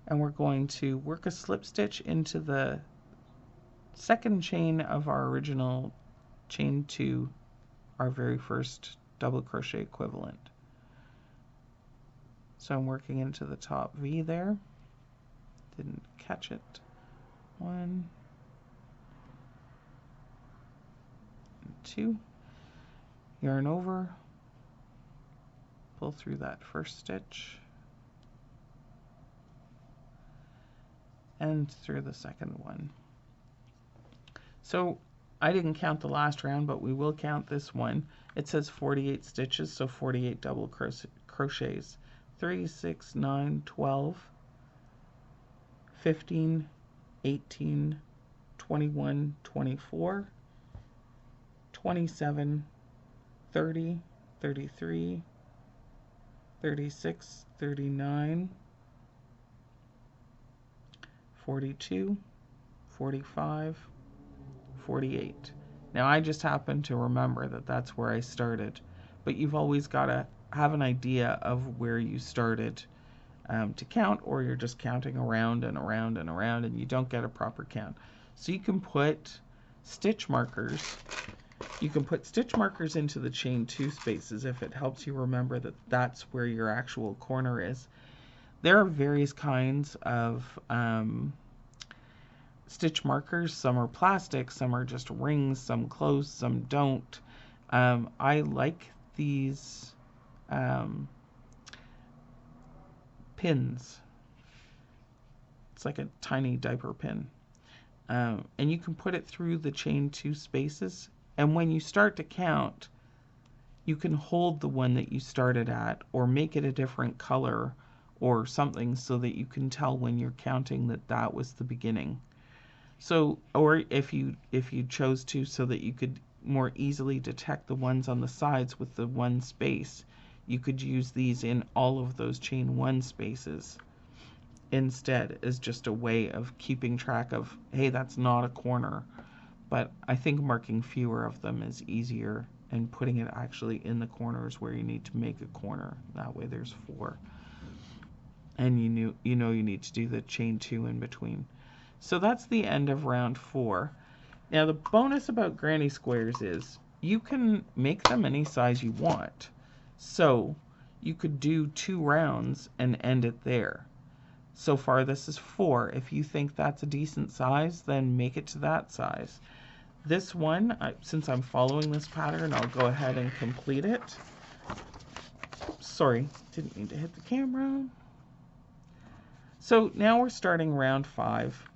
and we're going to work a slip stitch into the second chain of our original chain 2, our very first double crochet equivalent. So I'm working into the top V there, didn't catch it. 1, 2, yarn over, pull through that first stitch, and through the second one. So I didn't count the last round, but we will count this one. It says 48 stitches, so 48 double crochets. 3, 6, 9, 12, 15, 18, 21, 24, 27, 30, 33, 36, 39, 42, 45, 48. Now I just happen to remember that that's where I started, but you've always got to have an idea of where you started to count, or you're just counting around and around and around and you don't get a proper count. So you can put stitch markers. You can put stitch markers into the chain 2 spaces if it helps you remember that that's where your actual corner is. There are various kinds of stitch markers. Some are plastic, some are just rings, some close, some don't. I like these pins. It's like a tiny diaper pin. And you can put it through the chain 2 spaces. And when you start to count, you can hold the one that you started at or make it a different color or something so that you can tell when you're counting that that was the beginning. So, or if you chose to, so that you could more easily detect the ones on the sides with the 1 space, you could use these in all of those chain 1 spaces instead, as just a way of keeping track of, hey, that's not a corner. But I think marking fewer of them is easier and putting it actually in the corners where you need to make a corner. That way there's 4. And you know you need to do the chain 2 in between. So that's the end of round 4. Now the bonus about granny squares is you can make them any size you want. So you could do 2 rounds and end it there. So far this is 4. If you think that's a decent size, then make it to that size. This one, since I'm following this pattern, I'll go ahead and complete it. Sorry, didn't mean to hit the camera. So now we're starting round 5.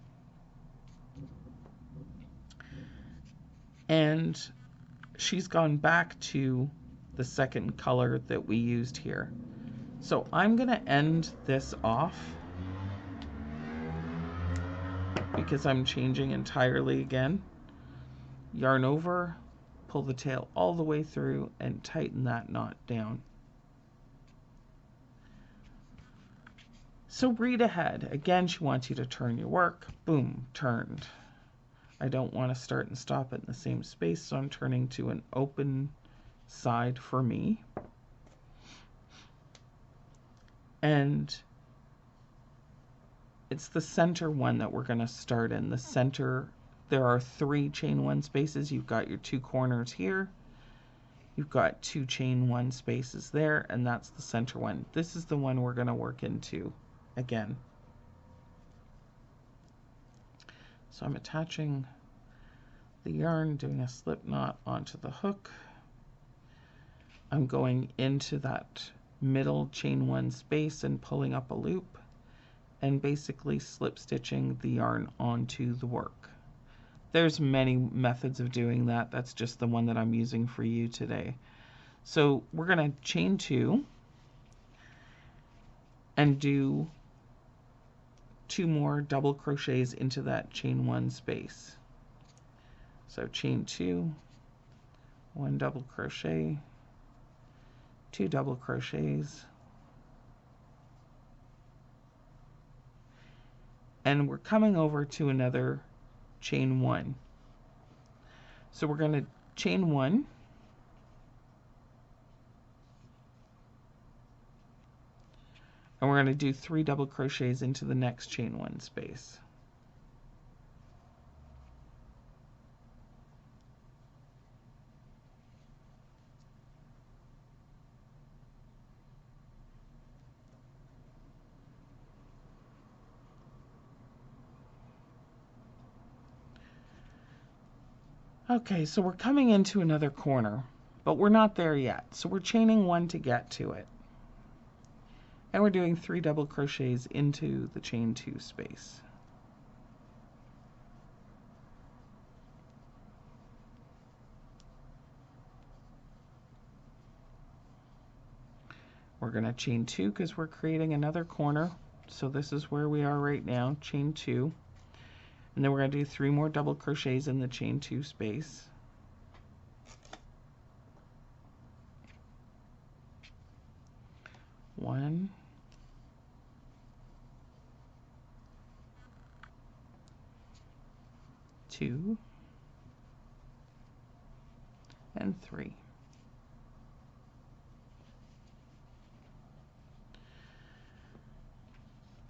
And she's gone back to the second color that we used here. So I'm going to end this off because I'm changing entirely again. Yarn over, pull the tail all the way through, and tighten that knot down. So read ahead. Again, she wants you to turn your work. Boom, turned. I don't want to start and stop it in the same space, so I'm turning to an open side for me. And it's the center one that we're going to start in. The center, there are 3 chain 1 spaces. You've got your 2 corners here. You've got 2 chain 1 spaces there, and that's the center one. This is the one we're going to work into again. So I'm attaching the yarn, doing a slip knot onto the hook. I'm going into that middle chain 1 space and pulling up a loop and basically slip stitching the yarn onto the work. There's many methods of doing that. That's just the one that I'm using for you today. So we're going to chain 2 and do 2 more double crochets into that chain 1 space. So chain 2, 1 double crochet, 2 double crochets, and we're coming over to another chain 1. So we're going to chain 1, and we're going to do 3 double crochets into the next chain 1 space. Okay, so we're coming into another corner, but we're not there yet. So we're chaining 1 to get to it. And we're doing 3 double crochets into the chain 2 space. We're going to chain 2 because we're creating another corner. So this is where we are right now, chain 2. And then we're going to do 3 more double crochets in the chain 2 space. One, two, and 3.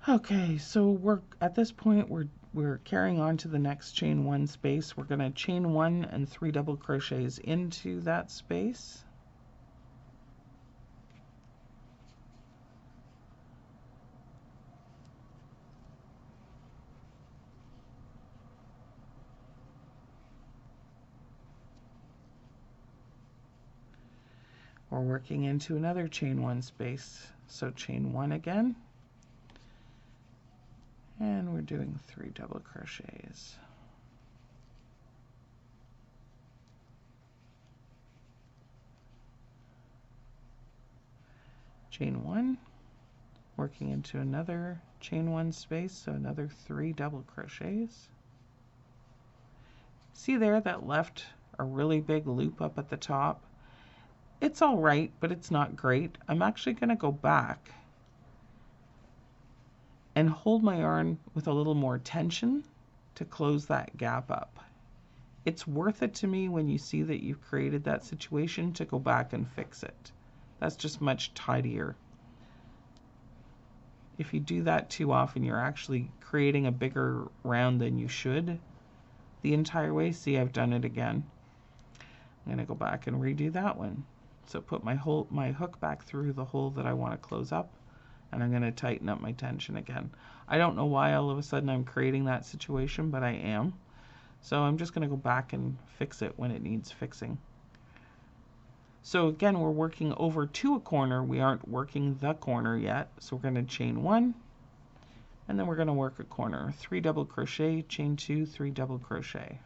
Okay, so we're at this point we're carrying on to the next chain 1 space. We're going to chain 1 and 3 double crochets into that space. We're working into another chain 1 space. So chain 1 again. And we're doing 3 double crochets. Chain 1, working into another chain 1 space, so another 3 double crochets. See there, that left a really big loop up at the top. It's all right, but it's not great. I'm actually going to go back and hold my yarn with a little more tension to close that gap up. It's worth it to me when you see that you've created that situation to go back and fix it. That's just much tidier. If you do that too often, you're actually creating a bigger round than you should the entire way. See, I've done it again. I'm going to go back and redo that one. So put my hook back through the hole that I want to close up, and I'm going to tighten up my tension again. I don't know why all of a sudden I'm creating that situation, but I am. So I'm just going to go back and fix it when it needs fixing. So again, we're working over to a corner. We aren't working the corner yet. So we're going to chain 1, and then we're going to work a corner. 3 double crochet, chain 2, 3 double crochet.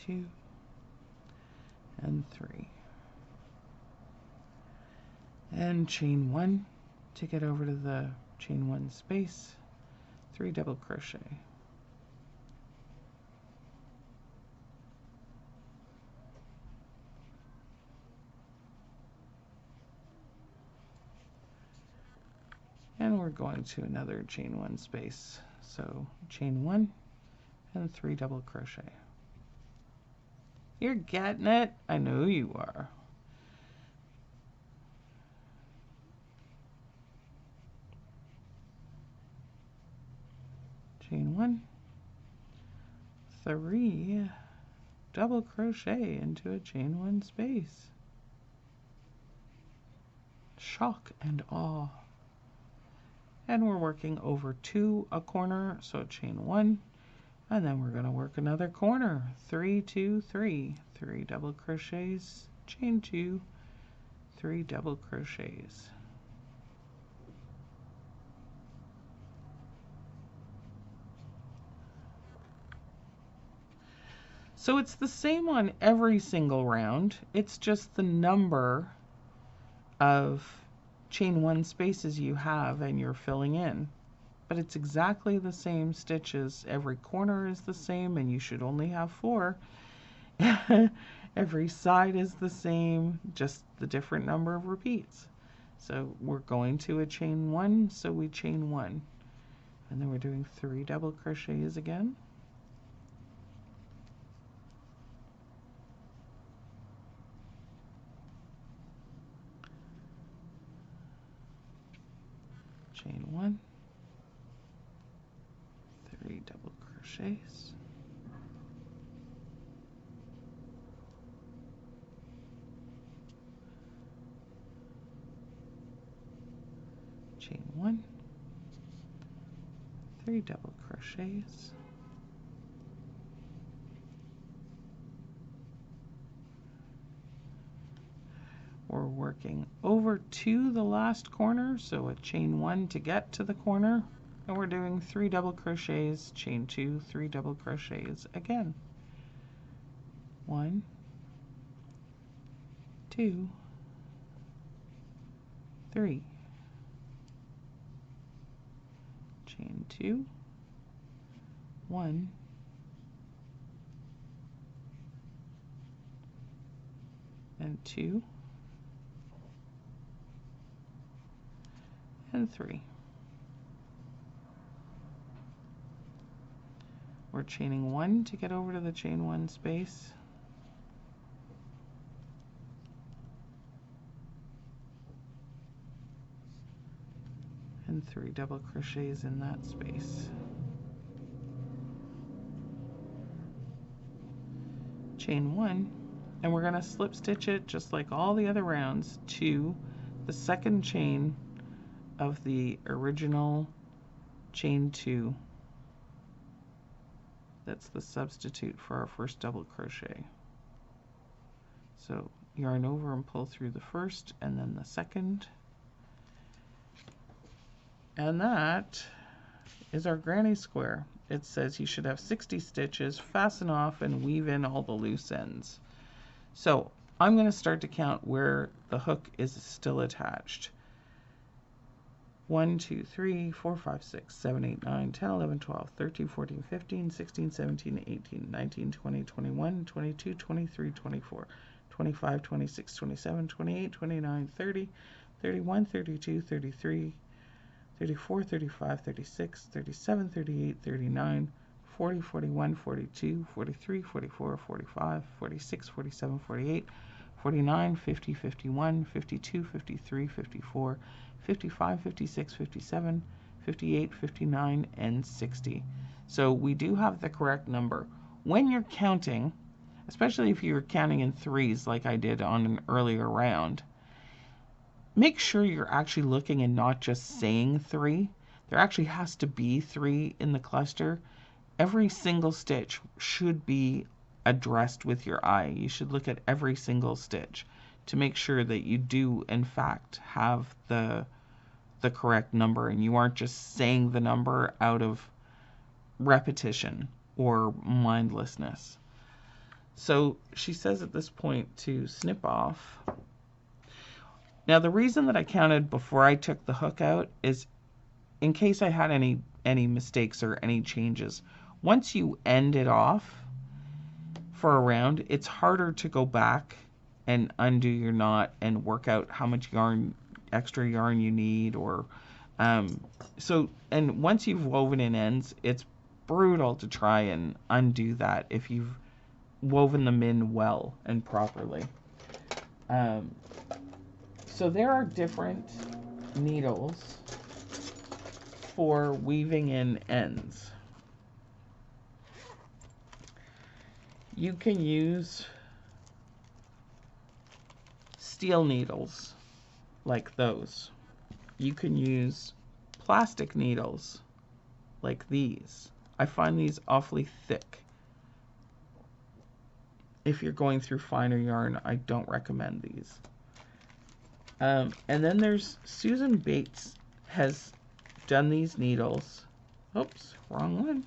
Two and 3, and chain 1 to get over to the chain 1 space, 3 double crochet. And we're going to another chain 1 space. So chain 1 and 3 double crochet. You're getting it? I know you are. Chain 1, 3 double crochet into a chain 1 space. Shock and awe. And we're working over to a corner, so chain 1, and then we're going to work another corner. 3, 2, 3, 3 double crochets, chain 2, 3 double crochets. So it's the same on every single round. It's just the number of chain 1 spaces you have and you're filling in. But it's exactly the same stitches. Every corner is the same and you should only have 4. Every side is the same, just the different number of repeats. So we're going to a chain 1, so we chain 1. And then we're doing 3 double crochets again. Chain 1, 3 double crochets. Chain 1, 3 double crochets. We're working over to the last corner, so a chain 1 to get to the corner, and we're doing 3 double crochets, chain 2, 3 double crochets again. 1, 2, 3. Chain 2, 1, and 2, and 3. We're chaining 1 to get over to the chain 1 space. And 3 double crochets in that space. Chain 1, and we're going to slip stitch it just like all the other rounds to the second chain of the original chain 2. That's the substitute for our first double crochet. So yarn over and pull through the first and then the second. And that is our granny square. It says you should have 60 stitches, fasten off and weave in all the loose ends. So I'm going to start to count where the hook is still attached. 1, 2, 3, 4, 5, 6, 7, 8, 9, 10, 11, 12, 13, 14, 15, 16, 17, 18, 19, 20, 21, 22, 23, 24, 25, 26, 27, 28, 29, 30, 31, 32, 33, 34, 35, 36, 37, 38, 39, 40, 41, 42, 43, 44, 45, 46, 47, 48, 49, 50, 51, 52, 53, 54, 55, 56, 57, 58, 59, and 60. So we do have the correct number. When you're counting, especially if you're counting in threes like I did on an earlier round, make sure you're actually looking and not just saying 3. There actually has to be 3 in the cluster. Every single stitch should be addressed with your eye. You should look at every single stitch to make sure that you do in fact have the correct number and you aren't just saying the number out of repetition or mindlessness. So she says at this point to snip off. Now the reason that I counted before I took the hook out is in case I had any mistakes or any changes. Once you end it off for a round, it's harder to go back and undo your knot and work out how much extra yarn you need, or and once you've woven in ends, it's brutal to try and undo that if you've woven them in well and properly. So there are different needles for weaving in ends. You can use steel needles like those. You can use plastic needles like these. I find these awfully thick. If you're going through finer yarn, I don't recommend these. And then there's Susan Bates has done these needles. Oops, wrong one.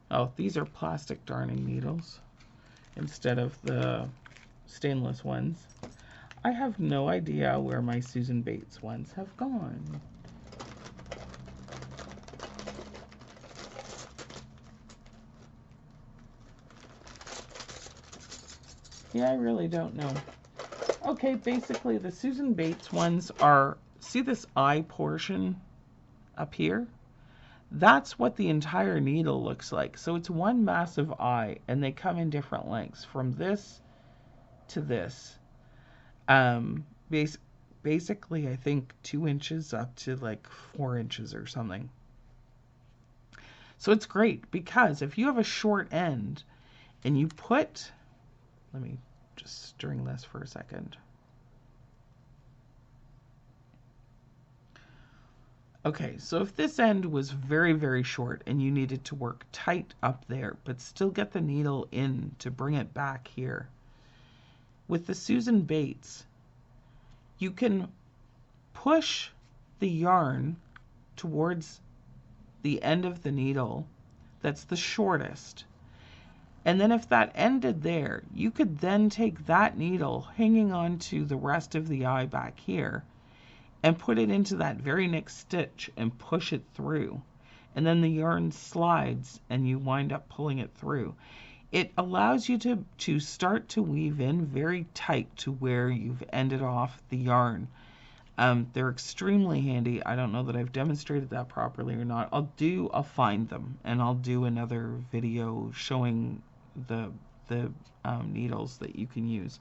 Oh, these are plastic darning needles instead of the stainless ones. I have no idea where my Susan Bates ones have gone. Yeah, I really don't know. Okay, basically the Susan Bates ones are, see this eye portion up here? That's what the entire needle looks like. So it's one massive eye, and they come in different lengths from this to this. Basically, I think 2 inches up to like 4 inches or something. So it's great because if you have a short end and you put, let me just string this for a second. Okay, so if this end was very, very short and you needed to work tight up there, but still get the needle in to bring it back here, with the Susan Bates, you can push the yarn towards the end of the needle that's the shortest. And then if that ended there, you could then take that needle hanging on to the rest of the eye back here and put it into that very next stitch and push it through. And then the yarn slides and you wind up pulling it through. It allows you to start to weave in very tight to where you've ended off the yarn. They're extremely handy. I don't know that I've demonstrated that properly or not. I'll find them and I'll do another video showing the needles that you can use.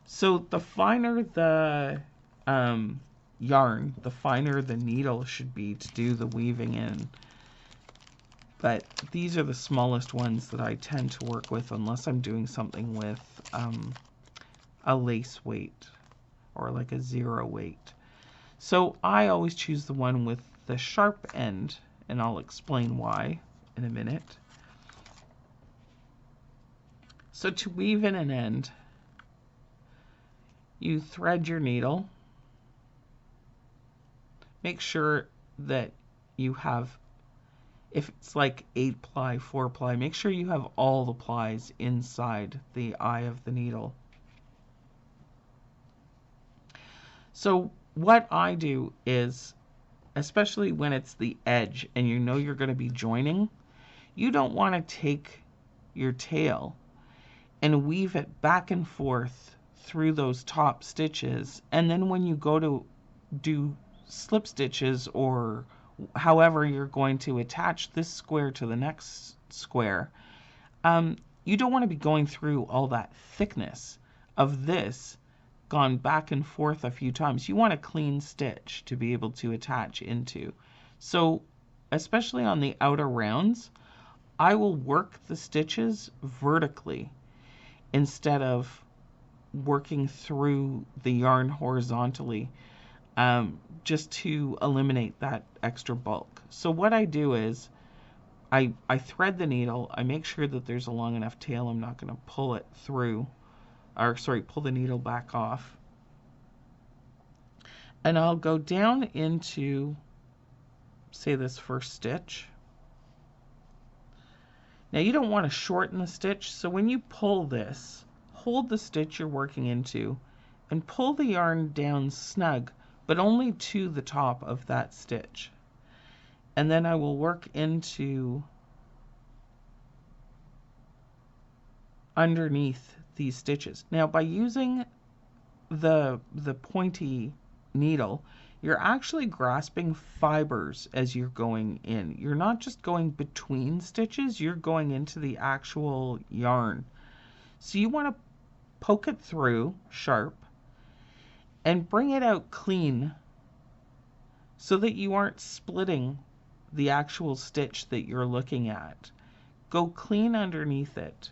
So the finer the yarn, the finer the needle should be to do the weaving in. But these are the smallest ones that I tend to work with unless I'm doing something with a lace weight or like a 0 weight. So I always choose the one with the sharp end, and I'll explain why in a minute. So to weave in an end, you thread your needle. Make sure that you have, if it's like 8 ply, 4 ply, make sure you have all the plies inside the eye of the needle. So what I do is, especially when it's the edge and you know you're going to be joining, you don't want to take your tail and weave it back and forth through those top stitches, and then when you go to do slip stitches or however you're going to attach this square to the next square, you don't want to be going through all that thickness of this gone back and forth a few times. You want a clean stitch to be able to attach into. So especially on the outer rounds, I will work the stitches vertically instead of working through the yarn horizontally, just to eliminate that extra bulk. So what I do is I thread the needle. I make sure that there's a long enough tail. I'm not going to pull it through, or sorry, pull the needle back off. And I'll go down into, say, this first stitch. Now you don't want to shorten the stitch, so when you pull this, hold the stitch you're working into and pull the yarn down snug, but only to the top of that stitch. And then I will work into underneath these stitches. Now by using the pointy needle, you're actually grasping fibers as you're going in. You're not just going between stitches, you're going into the actual yarn. So you want to poke it through sharp and bring it out clean so that you aren't splitting the actual stitch that you're looking at. Go clean underneath it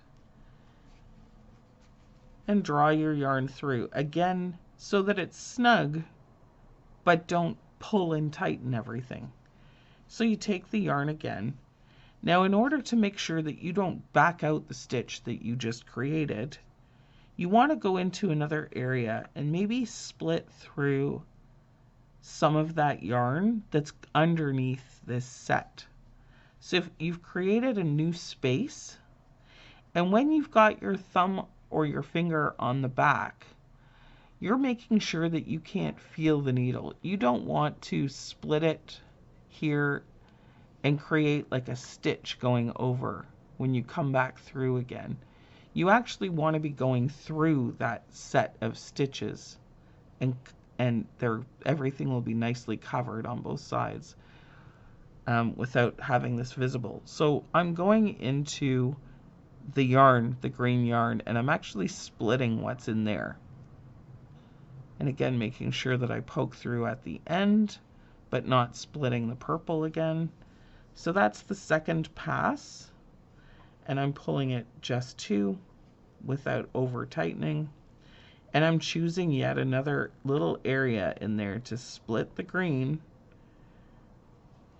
and draw your yarn through. Again, so that it's snug, but don't pull and tighten everything. So you take the yarn again. Now in order to make sure that you don't back out the stitch that you just created, you want to go into another area and maybe split through some of that yarn that's underneath this set. So if you've created a new space, and when you've got your thumb or your finger on the back, you're making sure that you can't feel the needle. You don't want to split it here and create like a stitch going over when you come back through again. You actually want to be going through that set of stitches, and everything will be nicely covered on both sides without having this visible. So I'm going into the yarn, the green yarn, and I'm actually splitting what's in there. And again, making sure that I poke through at the end, but not splitting the purple again. So that's the second pass, and I'm pulling it just two without over tightening. And I'm choosing yet another little area in there to split the green,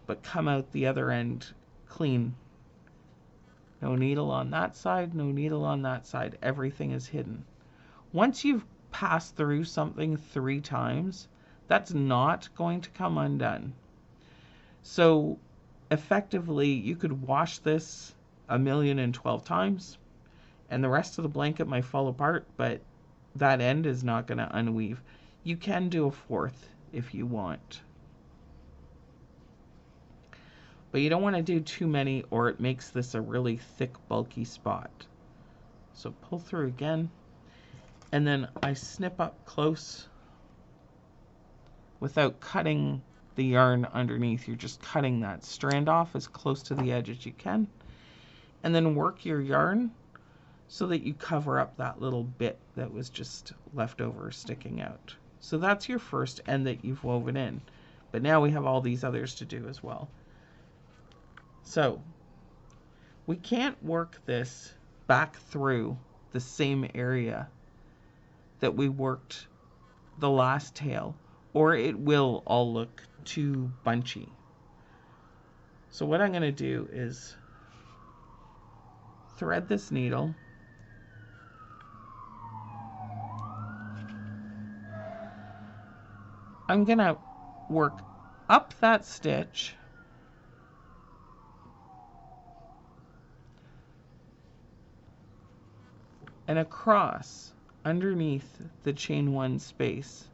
but come out the other end clean. No needle on that side, no needle on that side. Everything is hidden. Once you've passed through something 3 times, that's not going to come undone. So effectively, you could wash this 1,012 times, and the rest of the blanket might fall apart, but that end is not going to unweave. You can do a 4th if you want, but you don't want to do too many, or it makes this a really thick, bulky spot. So pull through again, and then I snip up close without cutting the yarn underneath. You're just cutting that strand off as close to the edge as you can, and then work your yarn so that you cover up that little bit that was just left over sticking out. So that's your first end that you've woven in, but now we have all these others to do as well. So we can't work this back through the same area that we worked the last tail, or it will all look too bunchy. So what I'm going to do is thread this needle, I'm going to work up that stitch and across underneath the chain 1 space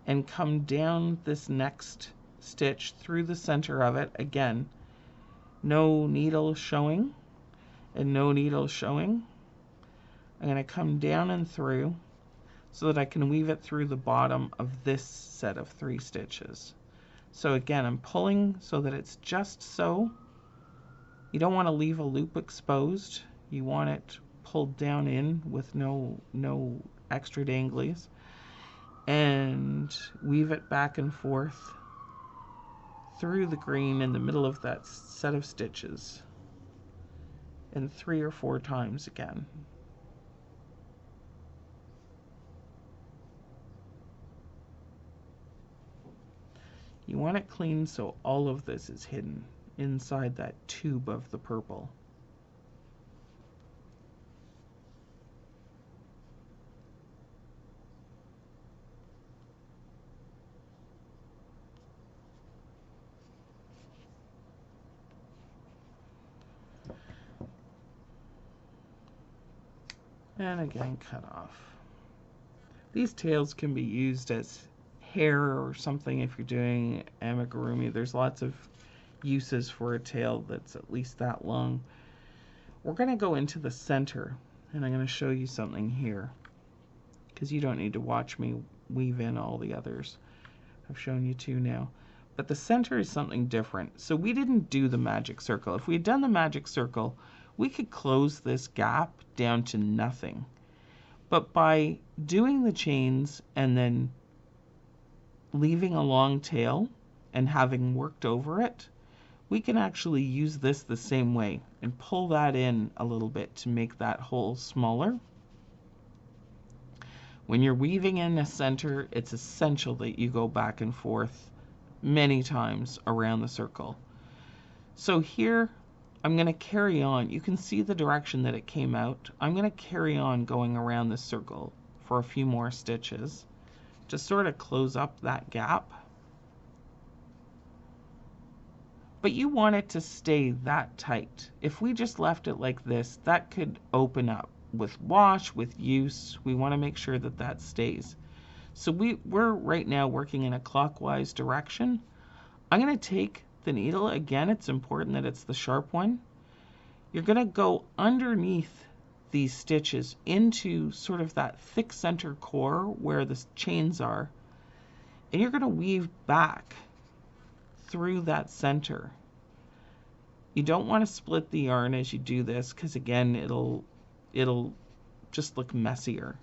and come down this next stitch through the center of it. Again, no needle showing and no needle showing. I'm going to come down and through so that I can weave it through the bottom of this set of 3 stitches. So again, I'm pulling so that it's just so. You don't want to leave a loop exposed. You want it pulled down in with no extra danglies, and weave it back and forth through the green in the middle of that set of stitches, and 3 or 4 times again. You want it clean so all of this is hidden inside that tube of the purple. And again, cut off. These tails can be used as hair or something if you're doing amigurumi. There's lots of uses for a tail that's at least that long. We're going to go into the center, and I'm going to show you something here, because you don't need to watch me weave in all the others. I've shown you 2 now. But the center is something different. So we didn't do the magic circle. If we had done the magic circle, we could close this gap down to nothing. But by doing the chains and then leaving a long tail and having worked over it, we can actually use this the same way and pull that in a little bit to make that hole smaller. When you're weaving in a center, it's essential that you go back and forth many times around the circle. So here, I'm going to carry on. You can see the direction that it came out. I'm going to carry on going around the circle for a few more stitches to sort of close up that gap. but you want it to stay that tight. If we just left it like this, that could open up with wash, with use. We want to make sure that that stays. So we're right now working in a clockwise direction. I'm going to take the needle, again, it's important that it's the sharp one. You're going to go underneath these stitches into sort of that thick center core where the chains are, and you're going to weave back through that center. You don't want to split the yarn as you do this, because again it'll just look messier.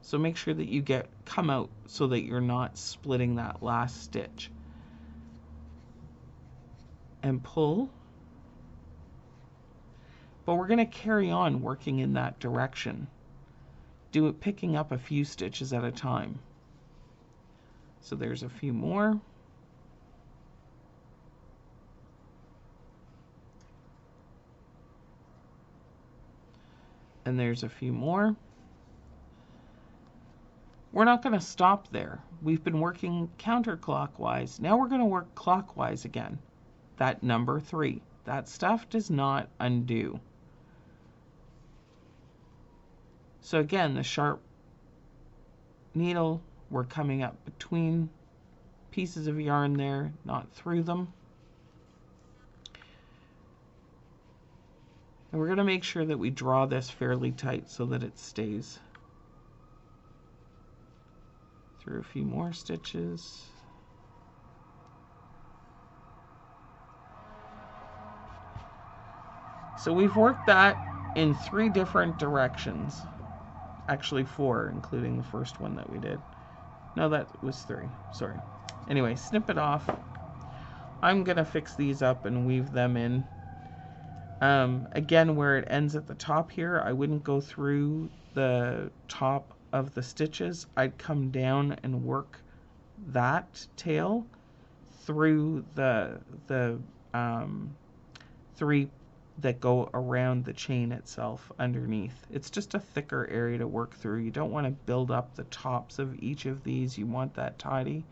So make sure that you come out so that you're not splitting that last stitch. And pull. But we're going to carry on working in that direction. Do it picking up a few stitches at a time. So there's a few more. And there's a few more. We're not going to stop there. We've been working counterclockwise. Now we're going to work clockwise again. That number 3. That stuff does not undo. So again, the sharp needle, we're coming up between pieces of yarn there, not through them. And we're going to make sure that we draw this fairly tight so that it stays. Through a few more stitches. So we've worked that in 3 different directions. Actually 4, including the first one that we did. No, that was 3. Sorry. Anyway, snip it off. I'm going to fix these up and weave them in. Again, where it ends at the top here, I wouldn't go through the top of the stitches. I'd come down and work that tail through the 3 that go around the chain itself underneath. It's just a thicker area to work through. You don't want to build up the tops of each of these. You want that tidy.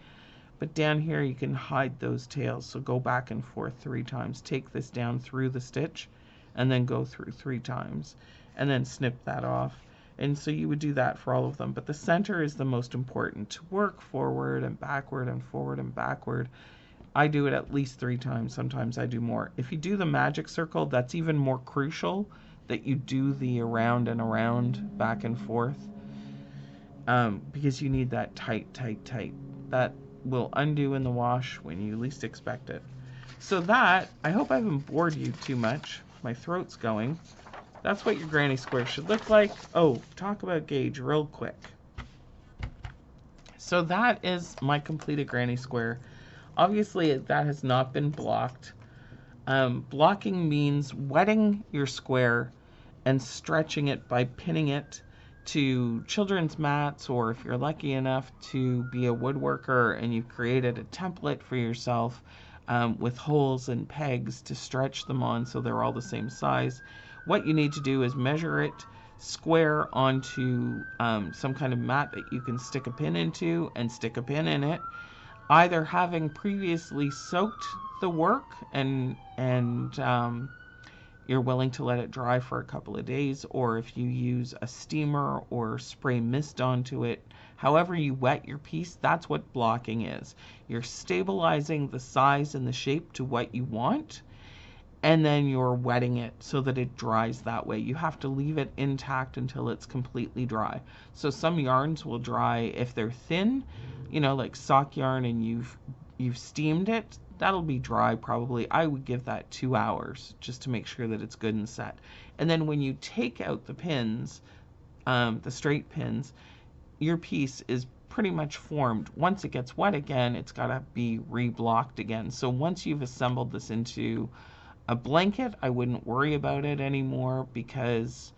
But down here you can hide those tails. So go back and forth 3 times. Take this down through the stitch and then go through 3 times and then snip that off. And so you would do that for all of them. But the center is the most important. To work forward and backward and forward and backward, I do it at least 3 times. Sometimes I do more. If you do the magic circle, that's even more crucial that you do the around and around, back and forth, because you need that tight, tight, tight. That will undo in the wash when you least expect it. So that, I hope I haven't bored you too much. My throat's going. That's what your granny square should look like. Oh, talk about gauge real quick. So that is my completed granny square. Obviously, that has not been blocked. Blocking means wetting your square and stretching it by pinning it to children's mats, or if you're lucky enough to be a woodworker and you've created a template for yourself with holes and pegs to stretch them on so they're all the same size. What you need to do is measure it square onto some kind of mat that you can stick a pin into and stick a pin in it. Either having previously soaked the work and you're willing to let it dry for a couple of days, or if you use a steamer or spray mist onto it, however you wet your piece, that's what blocking is. You're stabilizing the size and the shape to what you want, and then you're wetting it so that it dries that way. You have to leave it intact until it's completely dry. So some yarns will dry if they're thin, you know, like sock yarn, and you've steamed it, that'll be dry probably. I would give that 2 hours just to make sure that it's good and set. And then when you take out the pins, the straight pins, your piece is pretty much formed. Once it gets wet again, it's got to be re-blocked again. So once you've assembled this into a blanket, I wouldn't worry about it anymore, because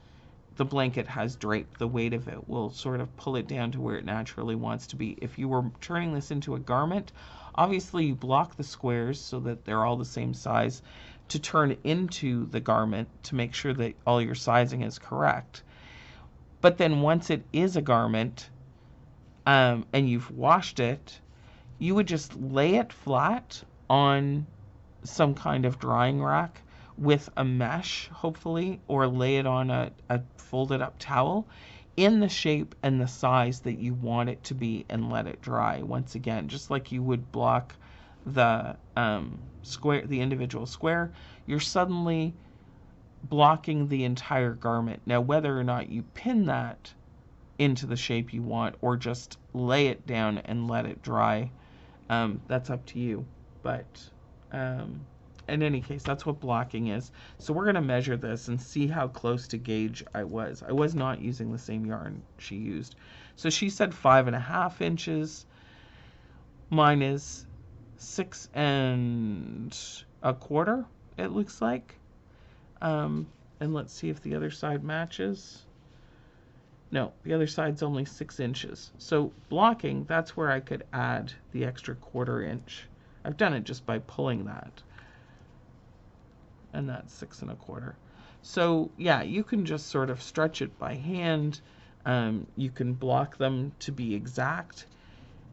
the blanket has drape. The weight of it will sort of pull it down to where it naturally wants to be. If you were turning this into a garment, obviously you block the squares so that they're all the same size to turn into the garment to make sure that all your sizing is correct. But then once it is a garment, and you've washed it, you would just lay it flat on some kind of drying rack with a mesh, hopefully, or lay it on a folded up towel in the shape and the size that you want it to be and let it dry. Once again, just like you would block the square, the individual square, you're suddenly blocking the entire garment. Now, whether or not you pin that into the shape you want or just lay it down and let it dry, that's up to you. But in any case, that's what blocking is. So we're going to measure this and see how close to gauge I was. I was not using the same yarn she used. So she said 5.5 inches. Mine is 6 1/4, it looks like. And let's see if the other side matches. No, the other side's only 6 inches. So blocking, that's where I could add the extra 1/4 inch. I've done it just by pulling that. And that's 6 1/4. So yeah, you can just sort of stretch it by hand. You can block them to be exact,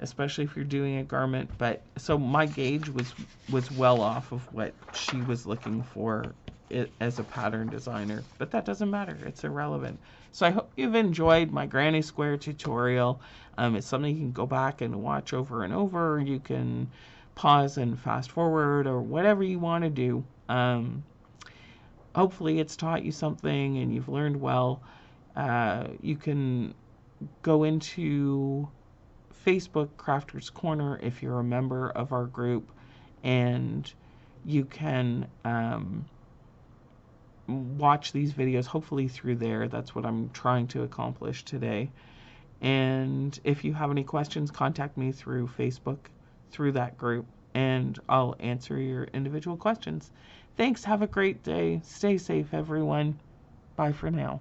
especially if you're doing a garment. But so my gauge was well off of what she was looking for as a pattern designer, but that doesn't matter. It's irrelevant. So I hope you've enjoyed my granny square tutorial. It's something you can go back and watch over and over. You can pause and fast forward or whatever you want to do. Hopefully it's taught you something and you've learned well. You can go into Facebook Crafters Corner if you're a member of our group, and you can watch these videos hopefully through there. That's what I'm trying to accomplish today. And if you have any questions, contact me through Facebook, through that group, and I'll answer your individual questions. Thanks. Have a great day. Stay safe, everyone. Bye for now.